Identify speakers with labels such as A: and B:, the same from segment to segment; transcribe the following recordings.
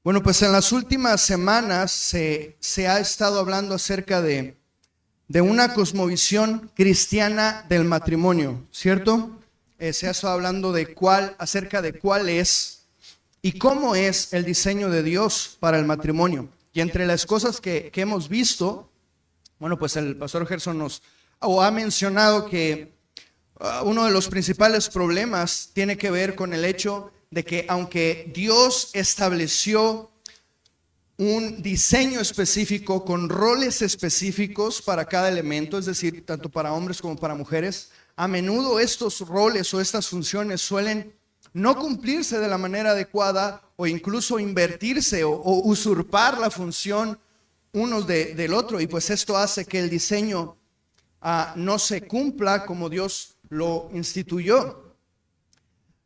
A: Bueno, pues en las últimas semanas se ha estado hablando acerca de una cosmovisión cristiana del matrimonio, ¿cierto? Se ha estado hablando acerca de cuál es y cómo es el diseño de Dios para el matrimonio. Y entre las cosas que hemos visto, bueno, pues el pastor Gerson ha mencionado que uno de los principales problemas tiene que ver con el hecho de que aunque Dios estableció un diseño específico con roles específicos para cada elemento, es decir, tanto para hombres como para mujeres, a menudo estos roles o estas funciones suelen no cumplirse de la manera adecuada o incluso invertirse o usurpar la función unos del otro, y pues esto hace que el diseño no se cumpla como Dios lo instituyó.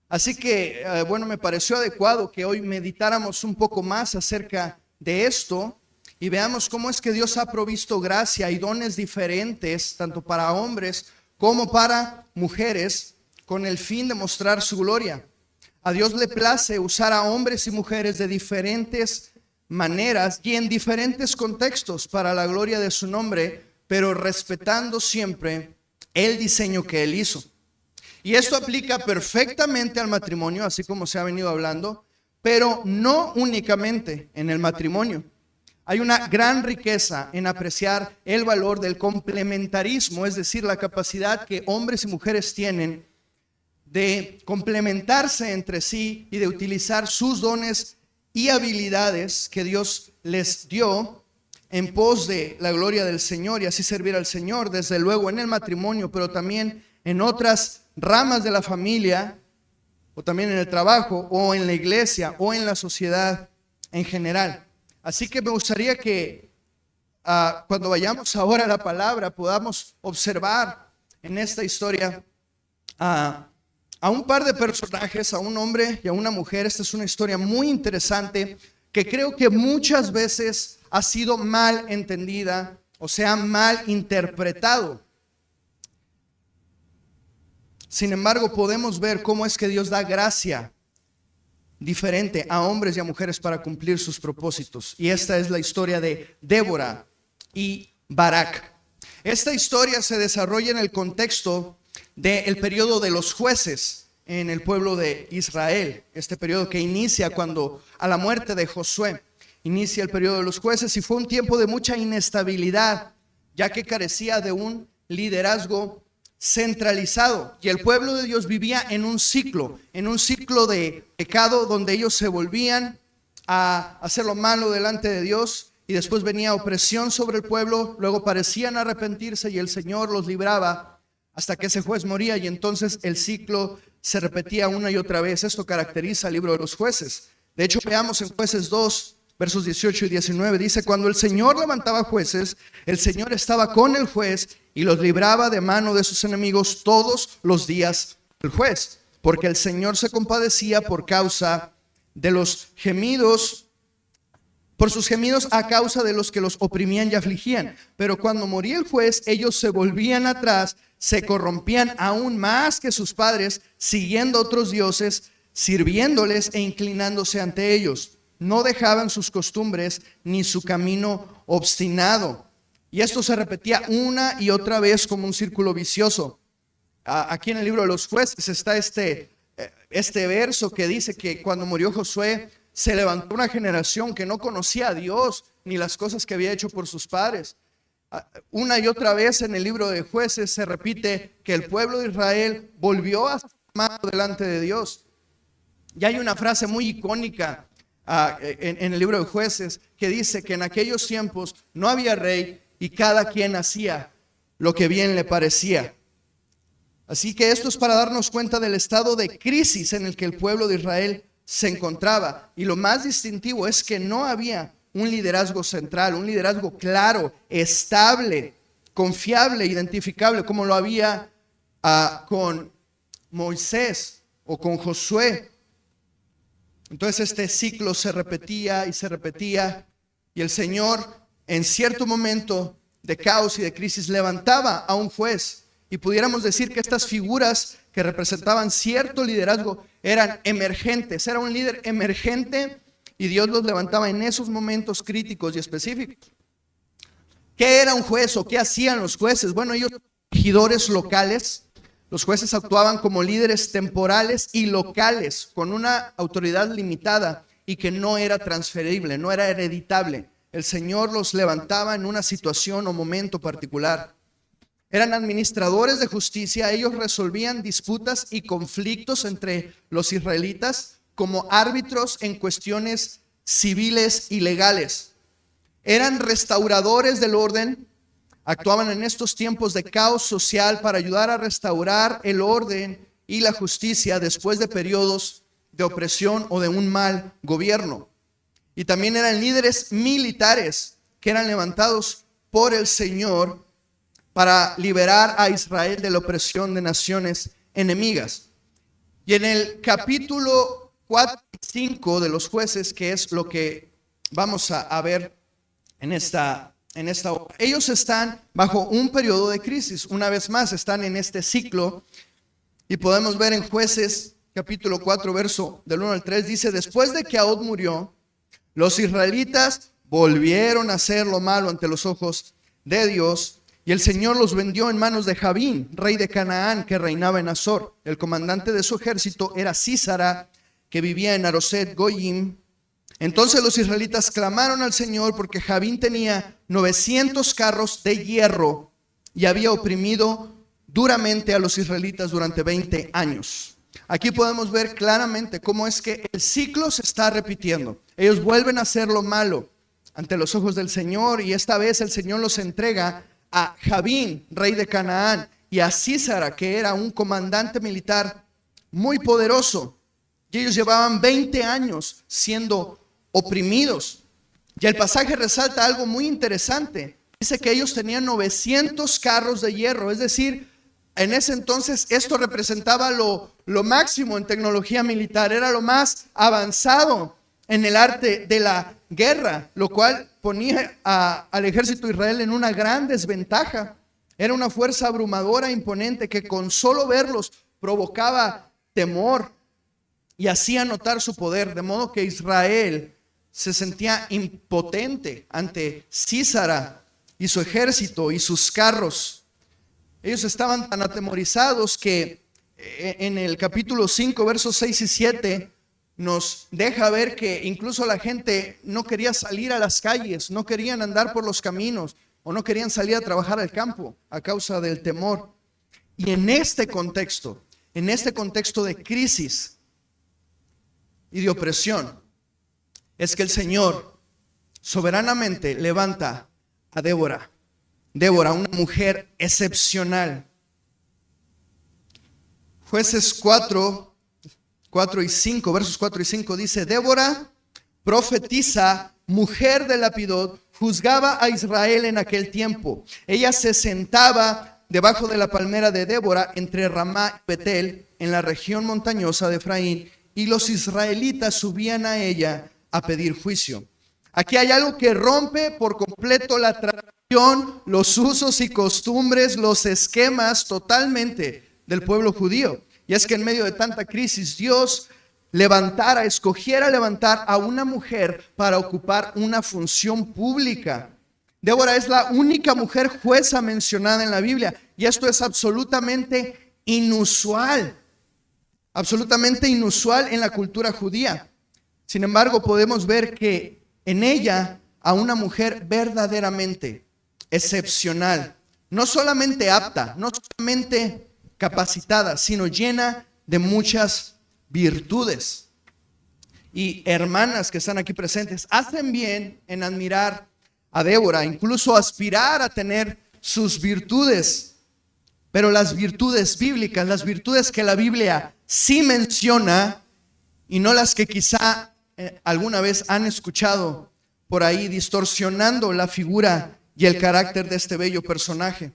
A: Así que, bueno, me pareció adecuado que hoy meditáramos un poco más acerca de esto y veamos cómo es que Dios ha provisto gracia y dones diferentes, tanto para hombres como para mujeres, con el fin de mostrar su gloria. A Dios le place usar a hombres y mujeres de diferentes maneras y en diferentes contextos para la gloria de su nombre, pero respetando siempre el diseño que Él hizo. Y esto aplica perfectamente al matrimonio, así como se ha venido hablando, pero no únicamente en el matrimonio. Hay una gran riqueza en apreciar el valor del complementarismo, es decir, la capacidad que hombres y mujeres tienen de complementarse entre sí y de utilizar sus dones y habilidades que Dios les dio en pos de la gloria del Señor y así servir al Señor, desde luego en el matrimonio, pero también en otras ramas de la familia, o también en el trabajo, o en la iglesia, o en la sociedad en general. Así que me gustaría que cuando vayamos ahora a la palabra podamos observar en esta historia a un par de personajes, a un hombre y a una mujer. Esta es una historia muy interesante que creo que muchas veces ha sido mal entendida o sea mal interpretado. Sin embargo, podemos ver cómo es que Dios da gracia diferente a hombres y a mujeres para cumplir sus propósitos. Y esta es la historia de Débora y Barak. Esta historia se desarrolla en el contexto del periodo de los jueces en el pueblo de Israel. Este periodo que inicia cuando a la muerte de Josué inicia el periodo de los jueces, y fue un tiempo de mucha inestabilidad, ya que carecía de un liderazgo centralizado, y el pueblo de Dios vivía en un ciclo de pecado, donde ellos se volvían a hacer lo malo delante de Dios, y después venía opresión sobre el pueblo, luego parecían arrepentirse y el Señor los libraba hasta que ese juez moría, y entonces el ciclo se repetía una y otra vez. Esto caracteriza el libro de los jueces. De hecho, veamos en Jueces 2, versos 18 y 19, dice: cuando el Señor levantaba jueces, el Señor estaba con el juez y los libraba de mano de sus enemigos todos los días del juez, porque el Señor se compadecía por causa de los gemidos, por sus gemidos a causa de los que los oprimían y afligían. Pero cuando moría el juez, ellos se volvían atrás, se corrompían aún más que sus padres, siguiendo otros dioses, sirviéndoles e inclinándose ante ellos. No dejaban sus costumbres ni su camino obstinado. Y esto se repetía una y otra vez como un círculo vicioso. Aquí en el libro de los jueces está este verso que dice que cuando murió Josué, se levantó una generación que no conocía a Dios ni las cosas que había hecho por sus padres. Una y otra vez en el libro de jueces se repite que el pueblo de Israel volvió a estar delante de Dios. Y hay una frase muy icónica en el libro de jueces que dice que en aquellos tiempos no había rey y cada quien hacía lo que bien le parecía. Así que esto es para darnos cuenta del estado de crisis en el que el pueblo de Israel se encontraba. Y lo más distintivo es que no había un liderazgo central, un liderazgo claro, estable, confiable, identificable, como lo había con Moisés o con Josué. Entonces este ciclo se repetía y se repetía, y el Señor en cierto momento de caos y de crisis levantaba a un juez, y pudiéramos decir que estas figuras que representaban cierto liderazgo eran emergentes. Era un líder emergente y Dios los levantaba en esos momentos críticos y específicos. ¿Qué era un juez o qué hacían los jueces? Bueno, ellos eran regidores locales. Los jueces actuaban como líderes temporales y locales, con una autoridad limitada y que no era transferible, no era hereditable. El Señor los levantaba en una situación o momento particular. Eran administradores de justicia. Ellos resolvían disputas y conflictos entre los israelitas como árbitros en cuestiones civiles y legales. Eran restauradores del orden. Actuaban en estos tiempos de caos social para ayudar a restaurar el orden y la justicia después de periodos de opresión o de un mal gobierno. Y también eran líderes militares que eran levantados por el Señor para liberar a Israel de la opresión de naciones enemigas. Y en el capítulo 4 y 5 de los jueces, que es lo que vamos a ver en esta obra, ellos están bajo un periodo de crisis. Una vez más están en este ciclo, y podemos ver en Jueces capítulo 4 verso del 1 al 3, dice: después de que Ahod murió, los israelitas volvieron a hacer lo malo ante los ojos de Dios, y el Señor los vendió en manos de Jabín, rey de Canaán, que reinaba en Azor. El comandante de su ejército era Sísara, que vivía en Aroset Goyim. Entonces los israelitas clamaron al Señor porque Jabín tenía 900 carros de hierro y había oprimido duramente a los israelitas durante 20 años. Aquí podemos ver claramente cómo es que el ciclo se está repitiendo. Ellos vuelven a hacer lo malo ante los ojos del Señor, y esta vez el Señor los entrega a Jabín, rey de Canaán, y a Sísara, que era un comandante militar muy poderoso. Y ellos llevaban 20 años siendo oprimidos. Y el pasaje resalta algo muy interesante. Dice que ellos tenían 900 carros de hierro, es decir, en ese entonces esto representaba lo máximo en tecnología militar, era lo más avanzado en el arte de la guerra, lo cual ponía al ejército de Israel en una gran desventaja. Era una fuerza abrumadora, imponente, que con solo verlos provocaba temor y hacía notar su poder, de modo que Israel se sentía impotente ante Sísara y su ejército y sus carros. Ellos estaban tan atemorizados que en el capítulo 5, versos 6 y 7, nos deja ver que incluso la gente no quería salir a las calles, no querían andar por los caminos o no querían salir a trabajar al campo a causa del temor. Y en este contexto de crisis y de opresión, es que el Señor soberanamente levanta a Débora, una mujer excepcional. Jueces 4 y 5, versos 4 y 5 dice: Débora, profetisa, mujer de Lapidot, juzgaba a Israel en aquel tiempo. Ella se sentaba debajo de la palmera de Débora entre Ramá y Betel, en la región montañosa de Efraín, y los israelitas subían a ella a pedir juicio. Aquí hay algo que rompe por completo la tradición, los usos y costumbres, los esquemas totalmente del pueblo judío. Y es que en medio de tanta crisis, Dios escogiera levantar a una mujer para ocupar una función pública. Débora es la única mujer jueza mencionada en la Biblia, y esto es absolutamente inusual en la cultura judía. Sin embargo, podemos ver que en ella a una mujer verdaderamente excepcional, no solamente apta, no solamente capacitada, sino llena de muchas virtudes. Y hermanas que están aquí presentes, hacen bien en admirar a Débora, incluso aspirar a tener sus virtudes, pero las virtudes bíblicas, las virtudes que la Biblia sí menciona, y no las que quizá alguna vez han escuchado por ahí distorsionando la figura y el carácter de este bello personaje.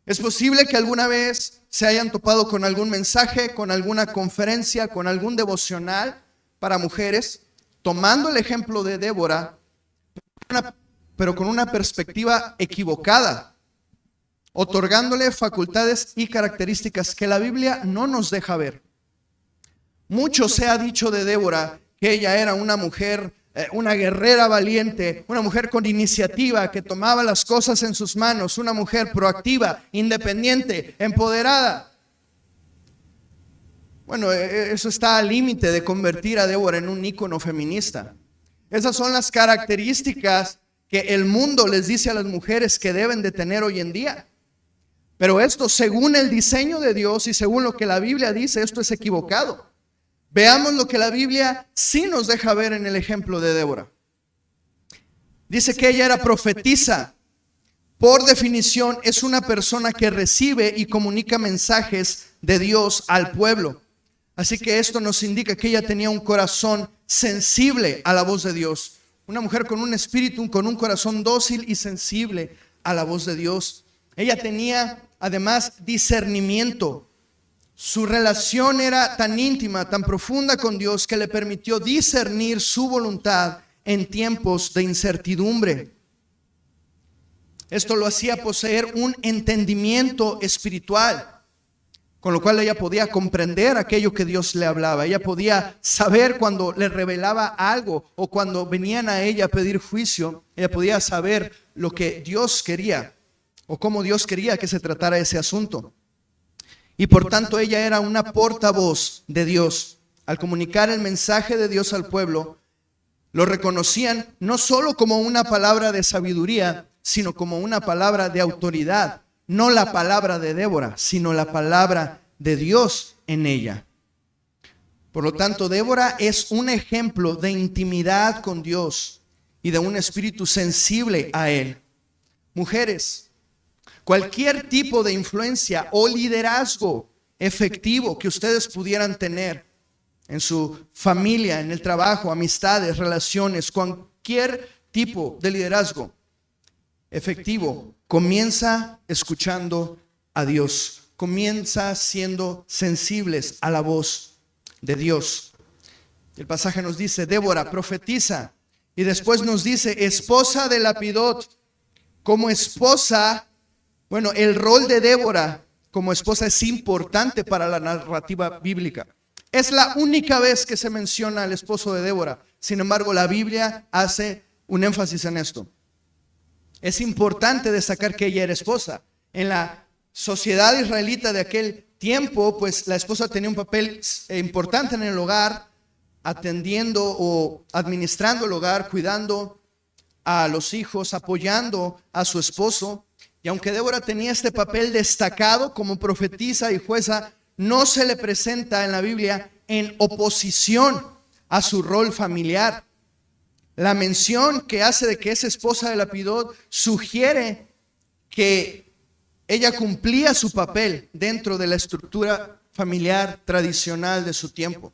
A: Es posible que alguna vez se hayan topado con algún mensaje, con alguna conferencia, con algún devocional para mujeres, tomando el ejemplo de Débora, pero con una perspectiva equivocada, otorgándole facultades y características que la Biblia no nos deja ver. Mucho se ha dicho de Débora que ella era una mujer una guerrera valiente, una mujer con iniciativa que tomaba las cosas en sus manos, una mujer proactiva, independiente, empoderada. Bueno, eso está al límite de convertir a Débora en un ícono feminista. Esas son las características que el mundo les dice a las mujeres que deben de tener hoy en día. Pero esto, según el diseño de Dios y según lo que la Biblia dice, esto es equivocado. Veamos lo que la Biblia sí nos deja ver en el ejemplo de Débora. Dice que ella era profetisa. Por definición, es una persona que recibe y comunica mensajes de Dios al pueblo. Así que esto nos indica que ella tenía un corazón sensible a la voz de Dios. Una mujer con un espíritu, con un corazón dócil y sensible a la voz de Dios. Ella tenía además discernimiento. Su relación era tan íntima, tan profunda con Dios que le permitió discernir su voluntad en tiempos de incertidumbre. Esto lo hacía poseer un entendimiento espiritual, con lo cual ella podía comprender aquello que Dios le hablaba. Ella podía saber cuando le revelaba algo o cuando venían a ella a pedir juicio. Ella podía saber lo que Dios quería o cómo Dios quería que se tratara ese asunto. Y por tanto ella era una portavoz de Dios. Al comunicar el mensaje de Dios al pueblo, lo reconocían no solo como una palabra de sabiduría, sino como una palabra de autoridad. No la palabra de Débora, sino la palabra de Dios en ella. Por lo tanto, Débora es un ejemplo de intimidad con Dios y de un espíritu sensible a Él. Mujeres, cualquier tipo de influencia o liderazgo efectivo que ustedes pudieran tener en su familia, en el trabajo, amistades, relaciones, cualquier tipo de liderazgo efectivo, comienza escuchando a Dios, comienza siendo sensibles a la voz de Dios. El pasaje nos dice, Débora profetiza, y después nos dice, esposa de Lapidot. Como esposa, bueno, el rol de Débora como esposa es importante para la narrativa bíblica. Es la única vez que se menciona al esposo de Débora. Sin embargo, la Biblia hace un énfasis en esto. Es importante destacar que ella era esposa. En la sociedad israelita de aquel tiempo, pues la esposa tenía un papel importante en el hogar, atendiendo o administrando el hogar, cuidando a los hijos, apoyando a su esposo. Y aunque Débora tenía este papel destacado como profetisa y jueza, no se le presenta en la Biblia en oposición a su rol familiar. La mención que hace de que es esposa de Lapidot sugiere que ella cumplía su papel dentro de la estructura familiar tradicional de su tiempo.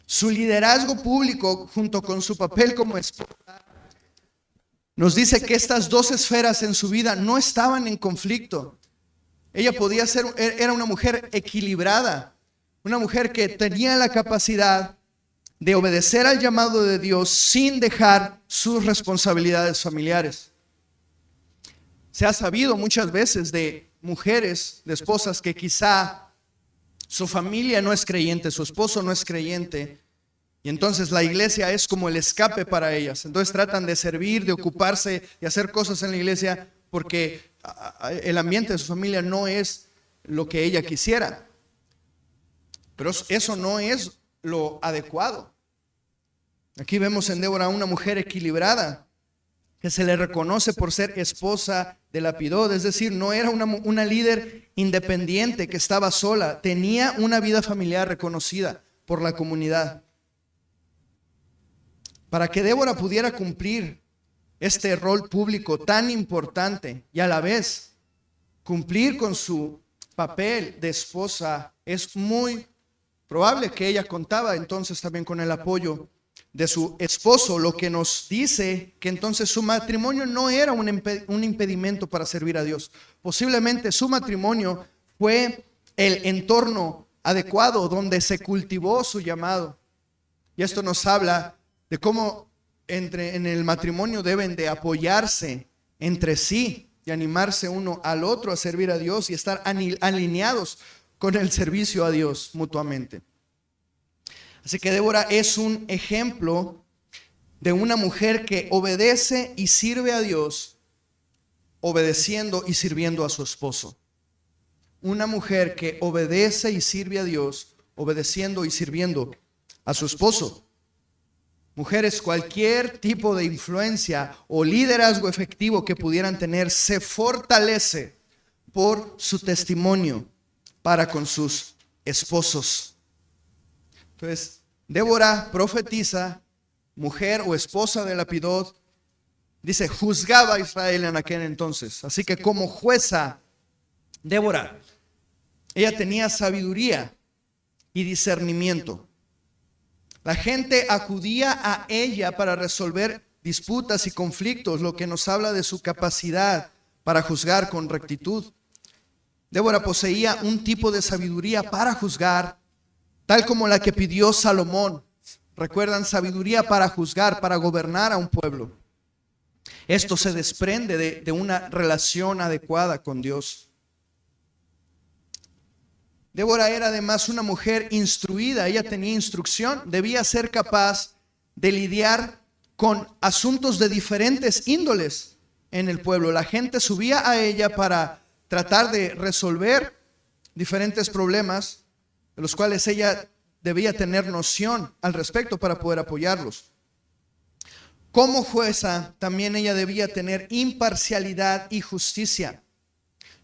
A: Su liderazgo público junto con su papel como esposa nos dice que estas dos esferas en su vida no estaban en conflicto. Ella podía ser, era una mujer equilibrada, una mujer que tenía la capacidad de obedecer al llamado de Dios sin dejar sus responsabilidades familiares. Se ha sabido muchas veces de mujeres, de esposas que quizá su familia no es creyente, su esposo no es creyente, y entonces la iglesia es como el escape para ellas. Entonces tratan de servir, de ocuparse, de hacer cosas en la iglesia porque el ambiente de su familia no es lo que ella quisiera. Pero eso no es lo adecuado. Aquí vemos en Débora una mujer equilibrada que se le reconoce por ser esposa de Lapidot, es decir, no era una líder independiente que estaba sola, tenía una vida familiar reconocida por la comunidad. Para que Débora pudiera cumplir este rol público tan importante y a la vez cumplir con su papel de esposa, es muy probable que ella contaba entonces también con el apoyo de su esposo, lo que nos dice que entonces su matrimonio no era un impedimento para servir a Dios. Posiblemente su matrimonio fue el entorno adecuado donde se cultivó su llamado. Y esto nos habla de cómo en el matrimonio deben de apoyarse entre sí y animarse uno al otro a servir a Dios y estar alineados con el servicio a Dios mutuamente. Así que Débora es un ejemplo de una mujer que obedece y sirve a Dios, obedeciendo y sirviendo a su esposo. Una mujer que obedece y sirve a Dios, obedeciendo y sirviendo a su esposo. Mujeres, cualquier tipo de influencia o liderazgo efectivo que pudieran tener se fortalece por su testimonio para con sus esposos. Entonces, Débora profetiza, mujer o esposa de Lapidot, dice, juzgaba a Israel en aquel entonces. Así que como jueza, Débora, ella tenía sabiduría y discernimiento. La gente acudía a ella para resolver disputas y conflictos, lo que nos habla de su capacidad para juzgar con rectitud. Débora poseía un tipo de sabiduría para juzgar, tal como la que pidió Salomón. Recuerdan, sabiduría para juzgar, para gobernar a un pueblo. Esto se desprende de una relación adecuada con Dios. Débora era además una mujer instruida, ella tenía instrucción, debía ser capaz de lidiar con asuntos de diferentes índoles en el pueblo. La gente subía a ella para tratar de resolver diferentes problemas, de los cuales ella debía tener noción al respecto para poder apoyarlos. Como jueza, también ella debía tener imparcialidad y justicia.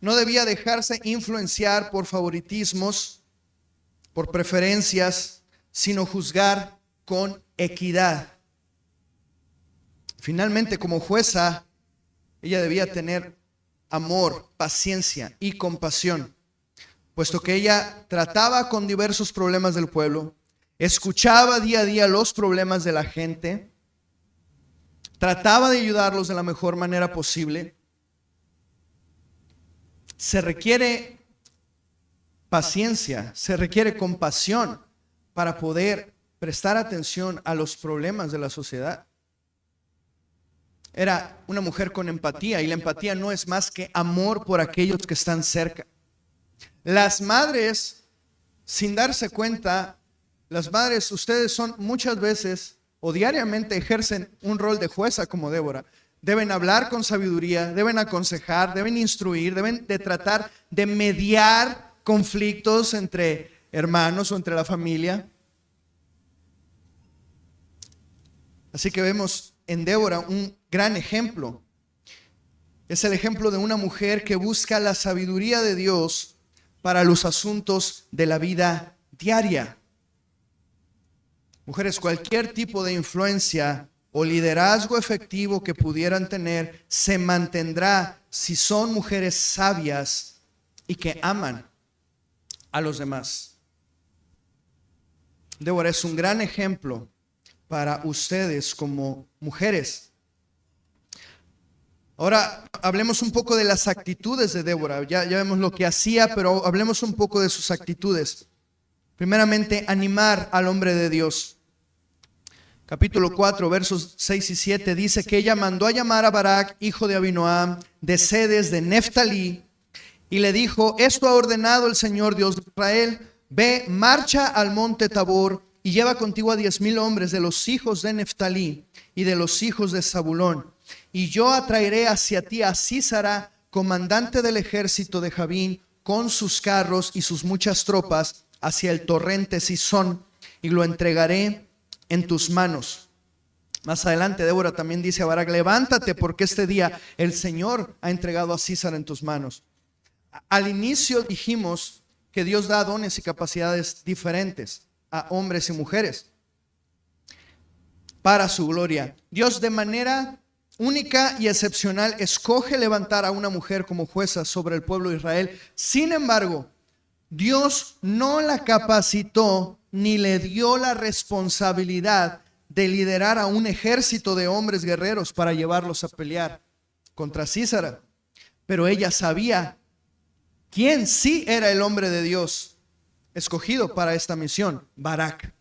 A: No debía dejarse influenciar por favoritismos, por preferencias, sino juzgar con equidad. Finalmente, como jueza, ella debía tener amor, paciencia y compasión, puesto que ella trataba con diversos problemas del pueblo, escuchaba día a día los problemas de la gente, trataba de ayudarlos de la mejor manera posible. Se requiere paciencia, se requiere compasión para poder prestar atención a los problemas de la sociedad. Era una mujer con empatía, y la empatía no es más que amor por aquellos que están cerca. Las madres, sin darse cuenta, las madres, ustedes son muchas veces o diariamente ejercen un rol de jueza como Débora. Deben hablar con sabiduría, deben aconsejar, deben instruir, deben de tratar de mediar conflictos entre hermanos o entre la familia. Así que vemos en Débora un gran ejemplo. Es el ejemplo de una mujer que busca la sabiduría de Dios para los asuntos de la vida diaria. Mujeres, cualquier tipo de influencia o liderazgo efectivo que pudieran tener se mantendrá si son mujeres sabias y que aman a los demás. Débora es un gran ejemplo para ustedes como mujeres. Ahora hablemos un poco de las actitudes de Débora. Ya vemos lo que hacía, pero hablemos un poco de sus actitudes. Primeramente, animar al hombre de Dios. Capítulo 4, versos 6 y 7 dice que ella mandó a llamar a Barak, hijo de Abinoam, de Sedes de Neftalí, y le dijo: esto ha ordenado el Señor Dios de Israel, ve, marcha al monte Tabor y lleva contigo a 10,000 hombres de los hijos de Neftalí y de los hijos de Zabulón, y yo atraeré hacia ti a Sísara, comandante del ejército de Jabín, con sus carros y sus muchas tropas, hacia el torrente Sison, y lo entregaré en tus manos. Más adelante Débora también dice a Barak: levántate, porque este día el Señor ha entregado a Sísara en tus manos. Al inicio dijimos que Dios da dones y capacidades diferentes a hombres y mujeres para su gloria. Dios de manera única y excepcional escoge levantar a una mujer como jueza sobre el pueblo de Israel. Sin embargo, Dios no la capacitó ni le dio la responsabilidad de liderar a un ejército de hombres guerreros para llevarlos a pelear contra Sísara. Pero ella sabía quién sí era el hombre de Dios escogido para esta misión: Barak.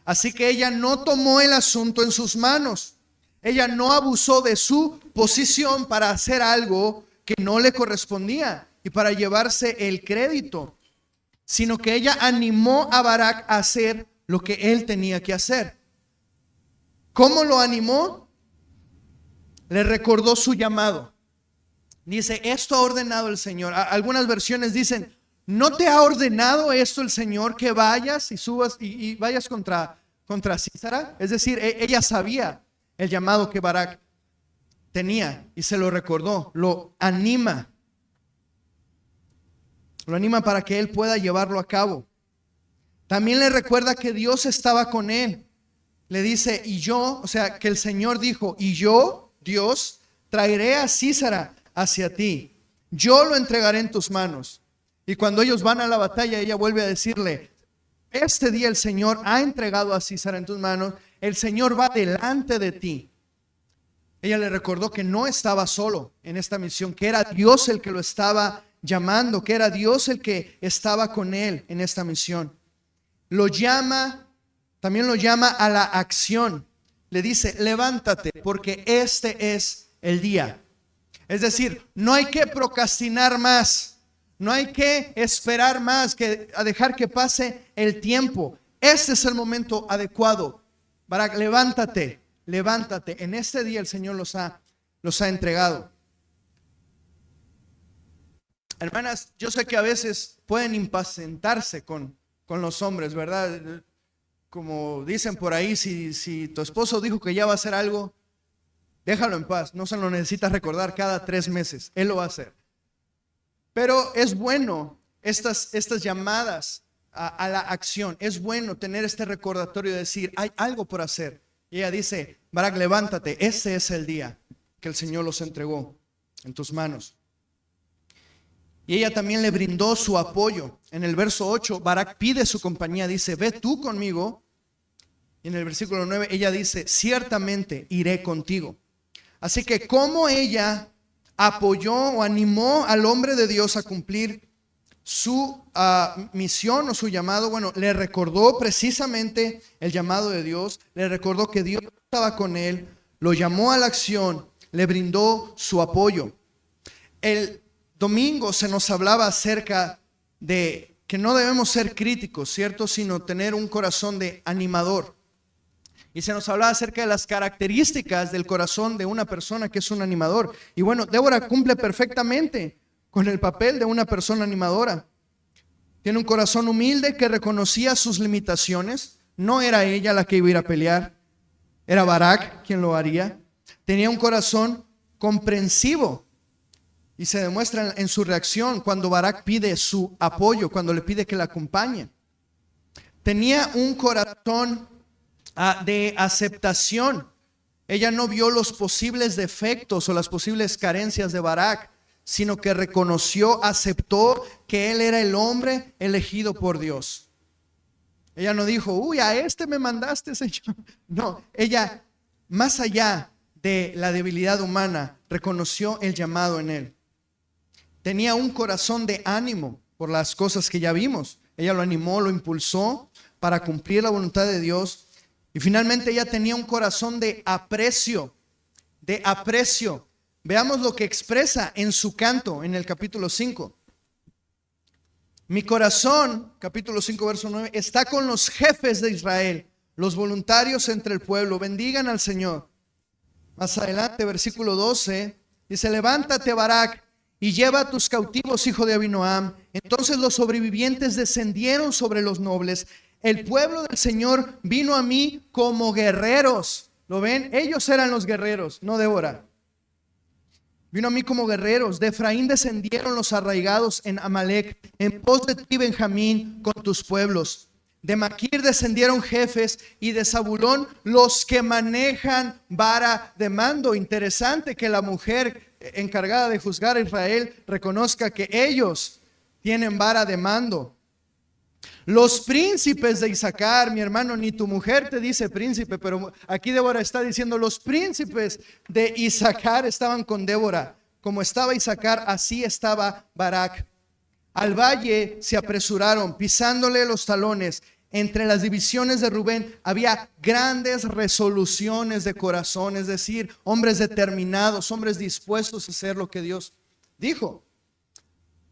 A: Así que ella no tomó el asunto en sus manos. Ella no abusó de su posición para hacer algo que no le correspondía y para llevarse el crédito, sino que ella animó a Barak a hacer lo que él tenía que hacer. ¿Cómo lo animó? Le recordó su llamado. Dice, esto ha ordenado el Señor. Algunas versiones dicen, ¿no te ha ordenado esto el Señor que vayas y subas y vayas contra Sísara? Es decir, ella sabía el llamado que Barak tenía y se lo recordó, lo anima para que él pueda llevarlo a cabo. También le recuerda que Dios estaba con él. Le dice, y yo, o sea, que el Señor dijo, y yo, Dios, traeré a Sísara hacia ti. Yo lo entregaré en tus manos. Y cuando ellos van a la batalla, ella vuelve a decirle, este día el Señor ha entregado a Sísara en tus manos. El Señor va delante de ti. Ella le recordó que no estaba solo en esta misión, que era Dios el que lo estaba llamando, que era Dios el que estaba con él en esta misión. También lo llama a la acción. Le dice, levántate porque este es el día. Es decir, no hay que procrastinar más, no hay que esperar más, a dejar que pase el tiempo. Este es el momento adecuado. Barak, levántate. En este día el Señor los ha entregado. Hermanas, yo sé que a veces pueden impacientarse con los hombres, ¿verdad? Como dicen por ahí, si tu esposo dijo que ya va a hacer algo, déjalo en paz, no se lo necesitas recordar cada 3 meses, él lo va a hacer. Pero es bueno estas llamadas a la acción, es bueno tener este recordatorio de decir, hay algo por hacer. Y ella dice, Barak, levántate, ese es el día que el Señor los entregó en tus manos. Y ella también le brindó su apoyo. En el verso 8, Barak pide su compañía, dice, ve tú conmigo. Y en el versículo 9, ella dice, ciertamente iré contigo. Así que como ella apoyó o animó al hombre de Dios a cumplir su misión o su llamado, bueno, le recordó precisamente el llamado de Dios, le recordó que Dios estaba con él, lo llamó a la acción, le brindó su apoyo. El domingo se nos hablaba acerca de que no debemos ser críticos, ¿cierto? Sino tener un corazón de animador. Y se nos hablaba acerca de las características del corazón de una persona que es un animador. Y bueno, Débora cumple perfectamente con el papel de una persona animadora. Tiene un corazón humilde que reconocía sus limitaciones. No era ella la que iba a ir a pelear, era Barak quien lo haría. Tenía un corazón comprensivo y se demuestra en su reacción cuando Barak pide su apoyo, cuando le pide que la acompañe. Tenía un corazón de aceptación. Ella no vio los posibles defectos o las posibles carencias de Barak, sino que reconoció, aceptó que él era el hombre elegido por Dios. Ella no dijo, uy, a este me mandaste, Señor. No, ella, más allá de la debilidad humana, reconoció el llamado en él. Tenía un corazón de ánimo por las cosas que ya vimos. Ella lo animó, lo impulsó para cumplir la voluntad de Dios. Y finalmente ella tenía un corazón de aprecio, de aprecio. Veamos lo que expresa en su canto en el capítulo 5. Mi corazón, capítulo 5, verso 9, está con los jefes de Israel, los voluntarios entre el pueblo. Bendigan al Señor. Más adelante, versículo 12, dice, levántate, Barak, y lleva a tus cautivos, hijo de Abinoam. Entonces los sobrevivientes descendieron sobre los nobles. El pueblo del Señor vino a mí como guerreros. ¿Lo ven? Ellos eran los guerreros, no Débora. Vino a mí como guerreros. De Efraín descendieron los arraigados en Amalek, en pos de ti, Benjamín, con tus pueblos. De Maquir descendieron jefes, y de Zabulón los que manejan vara de mando. Interesante que la mujer encargada de juzgar a Israel reconozca que ellos tienen vara de mando. Los príncipes de Isaacar, mi hermano, ni tu mujer te dice príncipe, pero aquí Débora está diciendo, los príncipes de Isaacar estaban con Débora. Como estaba Isaacar, así estaba Barak. Al valle se apresuraron, pisándole los talones. Entre las divisiones de Rubén había grandes resoluciones de corazón, es decir, hombres determinados, hombres dispuestos a hacer lo que Dios dijo.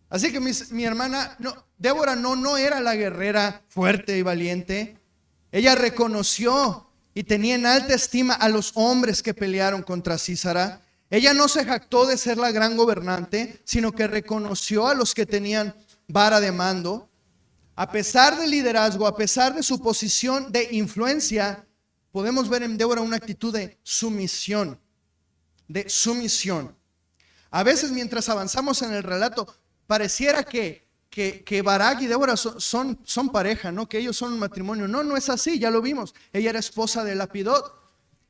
A: Así que mi hermana, Débora no era la guerrera fuerte y valiente. Ella reconoció y tenía en alta estima a los hombres que pelearon contra Sísara. Ella no se jactó de ser la gran gobernante, sino que reconoció a los que tenían vara de mando. A pesar del liderazgo, a pesar de su posición de influencia, podemos ver en Débora una actitud de sumisión. De sumisión. A veces mientras avanzamos en el relato, pareciera que Barak y Débora son pareja, ¿no? Que ellos son un matrimonio. No, no es así, ya lo vimos. Ella era esposa de Lapidot.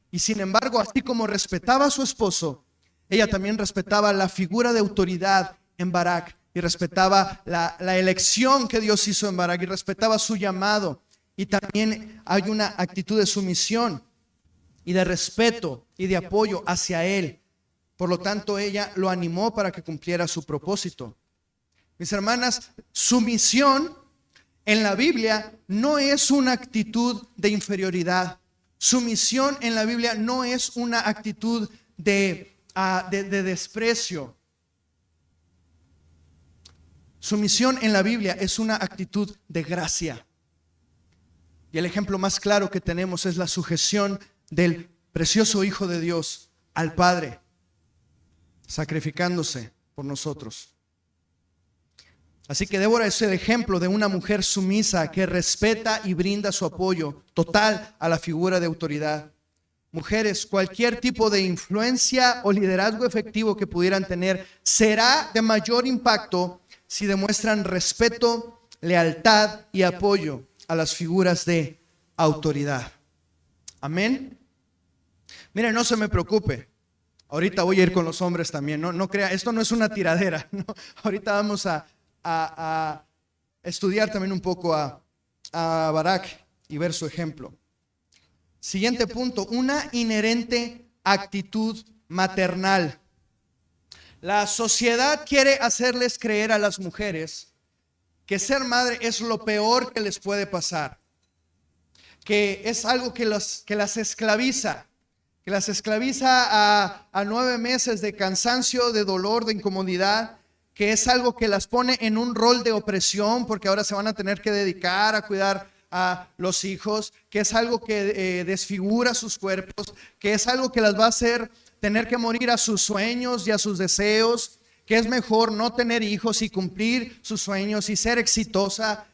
A: Y sin embargo, así como respetaba a su esposo, ella también respetaba la figura de autoridad en Barak. Y respetaba la elección que Dios hizo en Barak. Y respetaba su llamado. Y también hay una actitud de sumisión y de respeto y de apoyo hacia él. Por lo tanto, ella lo animó para que cumpliera su propósito. Mis hermanas, sumisión en la Biblia no es una actitud de inferioridad. Sumisión en la Biblia no es una actitud de desprecio. Sumisión en la Biblia es una actitud de gracia. Y el ejemplo más claro que tenemos es la sujeción del precioso Hijo de Dios al Padre, sacrificándose por nosotros. Así que Débora es el ejemplo de una mujer sumisa que respeta y brinda su apoyo total a la figura de autoridad. Mujeres, cualquier tipo de influencia o liderazgo efectivo que pudieran tener será de mayor impacto si demuestran respeto, lealtad y apoyo a las figuras de autoridad. Amén. Mire, no se me preocupe. Ahorita voy a ir con los hombres también. No crea, esto no es una tiradera, ¿no? Ahorita vamos a estudiar también un poco a Barak y ver su ejemplo. Siguiente punto, una inherente actitud maternal. La sociedad quiere hacerles creer a las mujeres que ser madre es lo peor que les puede pasar, que es algo que las esclaviza, a 9 meses de cansancio, de dolor, de incomodidad, que es algo que las pone en un rol de opresión, porque ahora se van a tener que dedicar a cuidar a los hijos, que es algo que desfigura sus cuerpos, que es algo que las va a hacer tener que morir a sus sueños y a sus deseos, que es mejor no tener hijos y cumplir sus sueños y ser exitosa.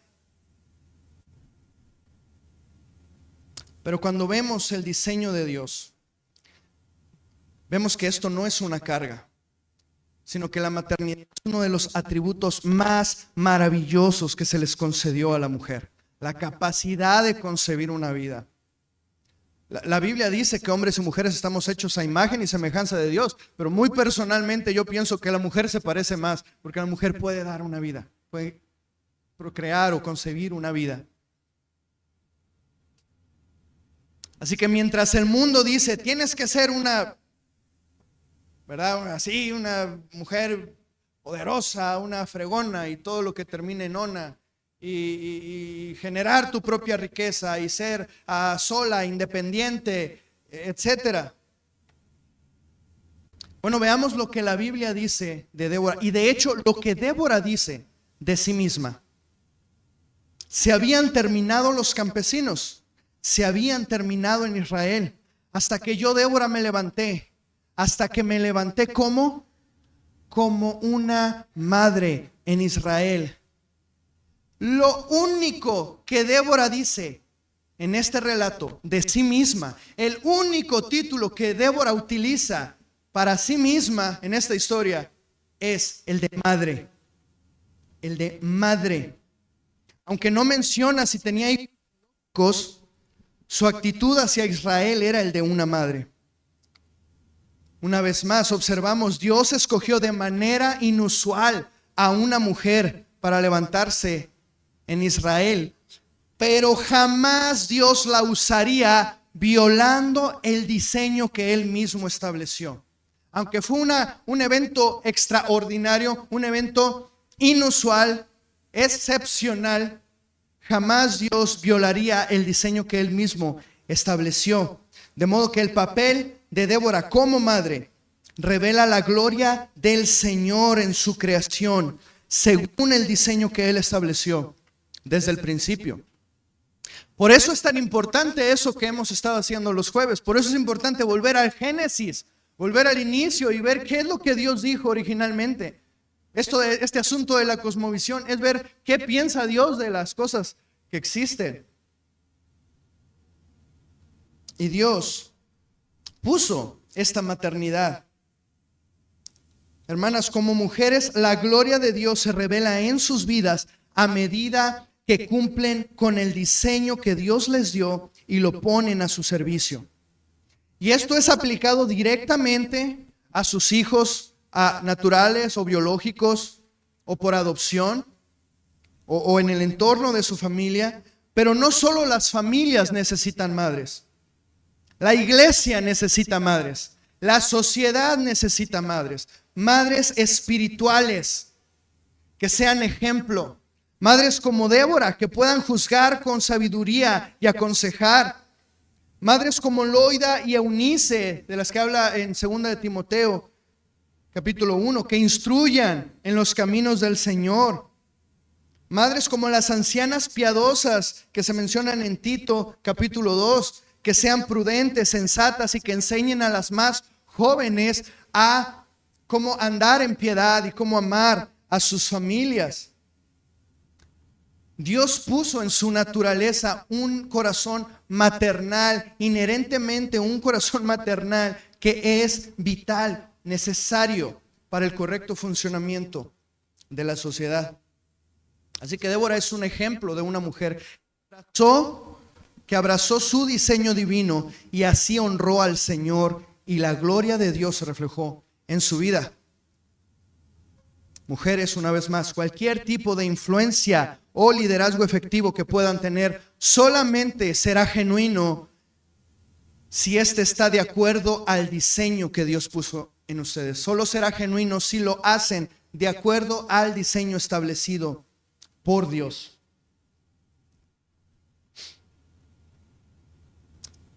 A: Pero cuando vemos el diseño de Dios, vemos que esto no es una carga, sino que la maternidad es uno de los atributos más maravillosos que se les concedió a la mujer, la capacidad de concebir una vida. La Biblia dice que hombres y mujeres estamos hechos a imagen y semejanza de Dios, pero muy personalmente yo pienso que la mujer se parece más, porque la mujer puede dar una vida, puede procrear o concebir una vida. Así que mientras el mundo dice, tienes que ser una mujer poderosa, una fregona y todo lo que termine en ona, y generar tu propia riqueza y ser sola, independiente, etcétera. Bueno, veamos lo que la Biblia dice de Débora, y de hecho lo que Débora dice de sí misma. Se habían terminado los campesinos, se habían terminado en Israel, hasta que yo, Débora, me levanté. Hasta que me levanté como una madre en Israel. Lo único que Débora dice en este relato de sí misma, el único título que Débora utiliza para sí misma en esta historia es el de madre. El de madre. Aunque no menciona si tenía hijos, su actitud hacia Israel era el de una madre. Una vez más observamos, Dios escogió de manera inusual a una mujer para levantarse en Israel, pero jamás Dios la usaría violando el diseño que Él mismo estableció. Aunque fue un evento extraordinario, un evento inusual, excepcional, jamás Dios violaría el diseño que Él mismo estableció. De modo que el papel de Débora como madre revela la gloria del Señor en su creación, según el diseño que Él estableció desde el principio. Por eso es tan importante eso que hemos estado haciendo los jueves. Por eso es importante volver al Génesis, volver al inicio y ver qué es lo que Dios dijo originalmente. Este asunto de la cosmovisión es ver qué piensa Dios de las cosas que existen. Y Dios puso esta maternidad. Hermanas, como mujeres, la gloria de Dios se revela en sus vidas a medida que cumplen con el diseño que Dios les dio y lo ponen a su servicio. Y esto es aplicado directamente a sus hijos naturales o biológicos o por adopción o en el entorno de su familia. Pero no solo las familias necesitan madres. La iglesia necesita madres. La sociedad necesita madres. Madres espirituales que sean ejemplo. Madres como Débora, que puedan juzgar con sabiduría y aconsejar. Madres como Loida y Eunice, de las que habla en 2 de Timoteo, capítulo 1, que instruyan en los caminos del Señor. Madres como las ancianas piadosas que se mencionan en Tito, capítulo 2, que sean prudentes, sensatas y que enseñen a las más jóvenes a cómo andar en piedad y cómo amar a sus familias. Dios puso en su naturaleza un corazón maternal, inherentemente un corazón maternal que es vital, necesario para el correcto funcionamiento de la sociedad. Así que Débora es un ejemplo de una mujer que abrazó su diseño divino y así honró al Señor y la gloria de Dios se reflejó en su vida. Mujeres, una vez más, cualquier tipo de influencia o liderazgo efectivo que puedan tener solamente será genuino si éste está de acuerdo al diseño que Dios puso en ustedes. Solo será genuino si lo hacen de acuerdo al diseño establecido por Dios.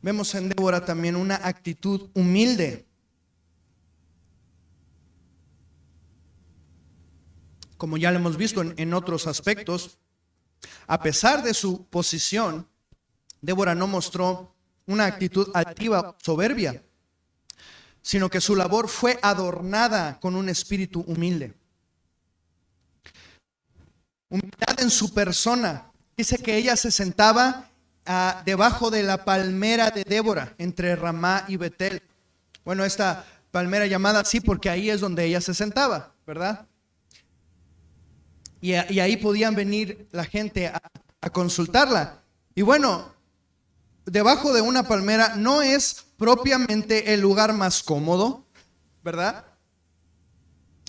A: Vemos en Débora también una actitud humilde. Como ya lo hemos visto en otros aspectos, a pesar de su posición, Débora no mostró una actitud altiva, soberbia, sino que su labor fue adornada con un espíritu humilde. Humildad en su persona. Dice que ella se sentaba debajo de la palmera de Débora, entre Ramá y Betel. Bueno, esta palmera llamada así porque ahí es donde ella se sentaba, ¿verdad? Y ahí podían venir la gente a consultarla. Y bueno, debajo de una palmera no es propiamente el lugar más cómodo, ¿verdad?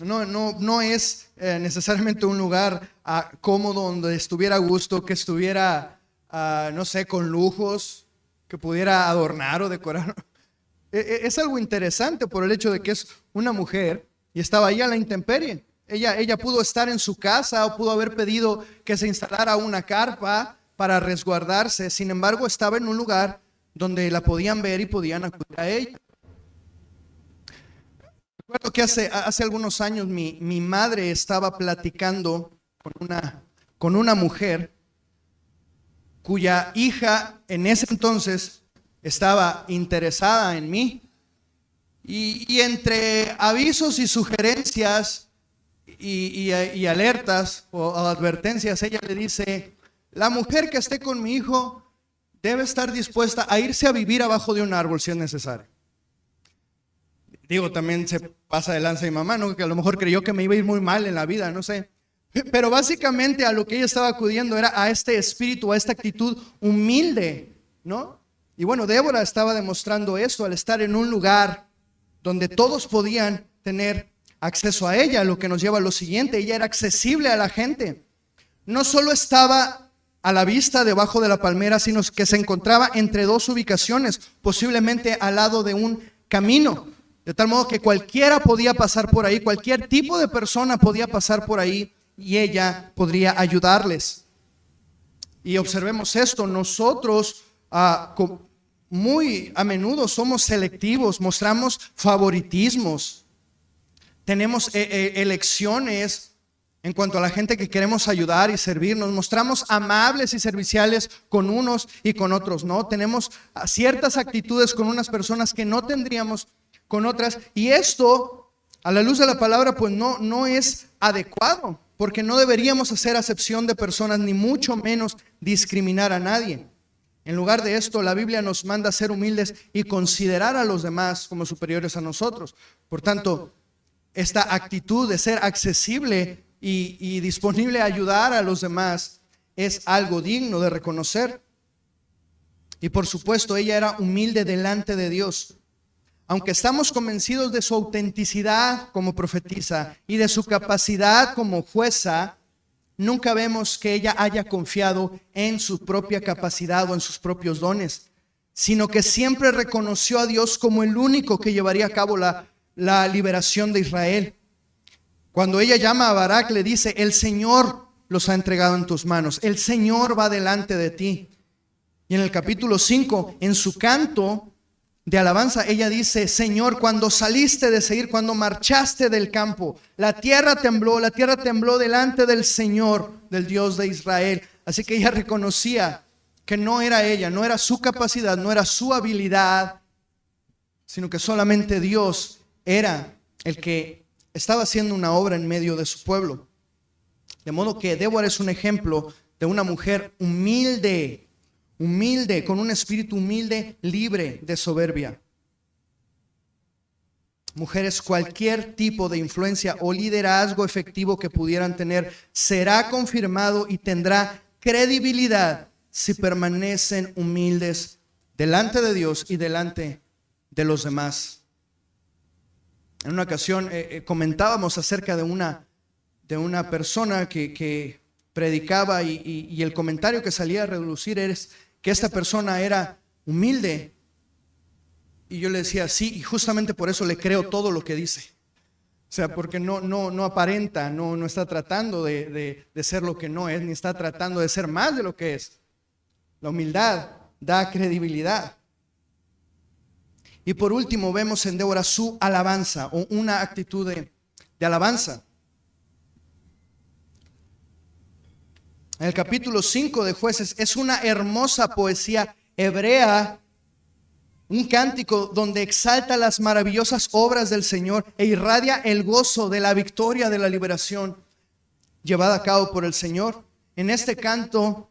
A: No es necesariamente un lugar cómodo donde estuviera a gusto, que estuviera, no sé, con lujos, que pudiera adornar o decorar. Es algo interesante por el hecho de que es una mujer y estaba ahí a la intemperie. Ella pudo estar en su casa o pudo haber pedido que se instalara una carpa para resguardarse. Sin embargo, estaba en un lugar donde la podían ver y podían acudir a ella. Recuerdo que hace algunos años mi madre estaba platicando con una mujer cuya hija en ese entonces estaba interesada en mí. Y entre avisos y sugerencias y alertas o advertencias, ella le dice: la mujer que esté con mi hijo debe estar dispuesta a irse a vivir abajo de un árbol si es necesario. Digo, también se pasa de lanza mi mamá, ¿no? Que a lo mejor creyó que me iba a ir muy mal en la vida, no sé. Pero básicamente a lo que ella estaba acudiendo era a este espíritu, a esta actitud humilde, ¿no? Y bueno, Débora estaba demostrando esto al estar en un lugar donde todos podían tener acceso a ella, lo que nos lleva a lo siguiente: ella era accesible a la gente. No solo estaba a la vista debajo de la palmera, sino que se encontraba entre dos ubicaciones, posiblemente al lado de un camino, de tal modo que cualquiera podía pasar por ahí, cualquier tipo de persona podía pasar por ahí y ella podría ayudarles. Y observemos esto: nosotros muy a menudo somos selectivos, mostramos favoritismos. Tenemos elecciones En cuanto a la gente que queremos ayudar y servir, nos mostramos amables y serviciales con unos y con otros, ¿no? Tenemos ciertas actitudes con unas personas que no tendríamos con otras. Y esto, a la luz de la palabra, pues no es adecuado, porque no deberíamos hacer acepción de personas, ni mucho menos discriminar a nadie. En lugar de esto, la Biblia nos manda a ser humildes y considerar a los demás como superiores a nosotros. Por tanto, esta actitud de ser accesible y disponible a ayudar a los demás es algo digno de reconocer. Y por supuesto, ella era humilde delante de Dios. Aunque estamos convencidos de su autenticidad como profetisa y de su capacidad como jueza, nunca vemos que ella haya confiado en su propia capacidad o en sus propios dones, sino que siempre reconoció a Dios como el único que llevaría a cabo la liberación de Israel. Cuando ella llama a Barak, le dice: el Señor los ha entregado en tus manos, el Señor va delante de ti. Y en el capítulo 5, en su canto de alabanza, ella dice: Señor, cuando saliste de Seir, cuando marchaste del campo, la tierra tembló delante del Señor, del Dios de Israel. Así que ella reconocía que no era ella, no era su capacidad, no era su habilidad, sino que solamente Dios era el que estaba haciendo una obra en medio de su pueblo. De modo que Débora es un ejemplo de una mujer humilde, con un espíritu humilde, libre de soberbia. Mujeres, cualquier tipo de influencia o liderazgo efectivo que pudieran tener será confirmado y tendrá credibilidad si permanecen humildes delante de Dios y delante de los demás. En una ocasión comentábamos acerca de una persona que predicaba y el comentario que salía a relucir es que esta persona era humilde. Y yo le decía: sí, y justamente por eso le creo todo lo que dice. O sea, porque no aparenta, no está tratando de ser lo que no es, ni está tratando de ser más de lo que es. La humildad da credibilidad. Y por último vemos en Débora su alabanza, o una actitud de alabanza. En el capítulo 5 de Jueces es una hermosa poesía hebrea, un cántico donde exalta las maravillosas obras del Señor e irradia el gozo de la victoria de la liberación llevada a cabo por el Señor. En este canto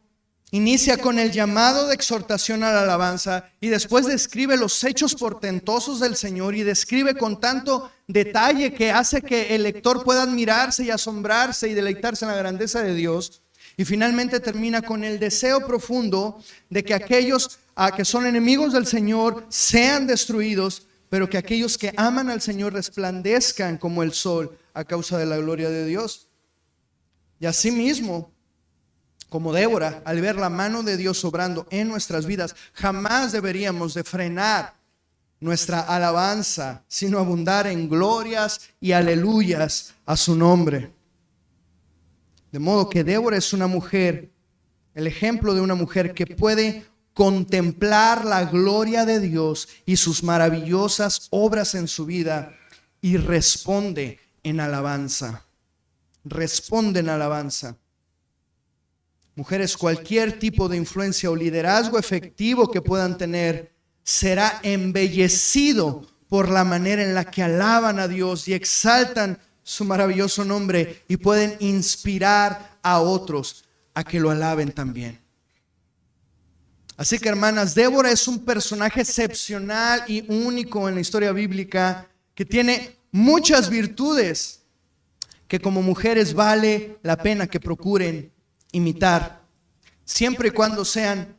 A: inicia con el llamado de exhortación a la alabanza y después describe los hechos portentosos del Señor y describe con tanto detalle que hace que el lector pueda admirarse y asombrarse y deleitarse en la grandeza de Dios. Y finalmente termina con el deseo profundo de que aquellos que son enemigos del Señor sean destruidos, pero que aquellos que aman al Señor resplandezcan como el sol a causa de la gloria de Dios. Y asimismo, como Débora, al ver la mano de Dios obrando en nuestras vidas, jamás deberíamos de frenar nuestra alabanza, sino abundar en glorias y aleluyas a su nombre. De modo que Débora es una mujer, el ejemplo de una mujer que puede contemplar la gloria de Dios y sus maravillosas obras en su vida y responde en alabanza. Responde en alabanza. Mujeres, cualquier tipo de influencia o liderazgo efectivo que puedan tener será embellecido por la manera en la que alaban a Dios y exaltan su maravilloso nombre y pueden inspirar a otros a que lo alaben también. Así que, hermanas, Débora es un personaje excepcional y único en la historia bíblica que tiene muchas virtudes que como mujeres vale la pena que procuren imitar, siempre y cuando sean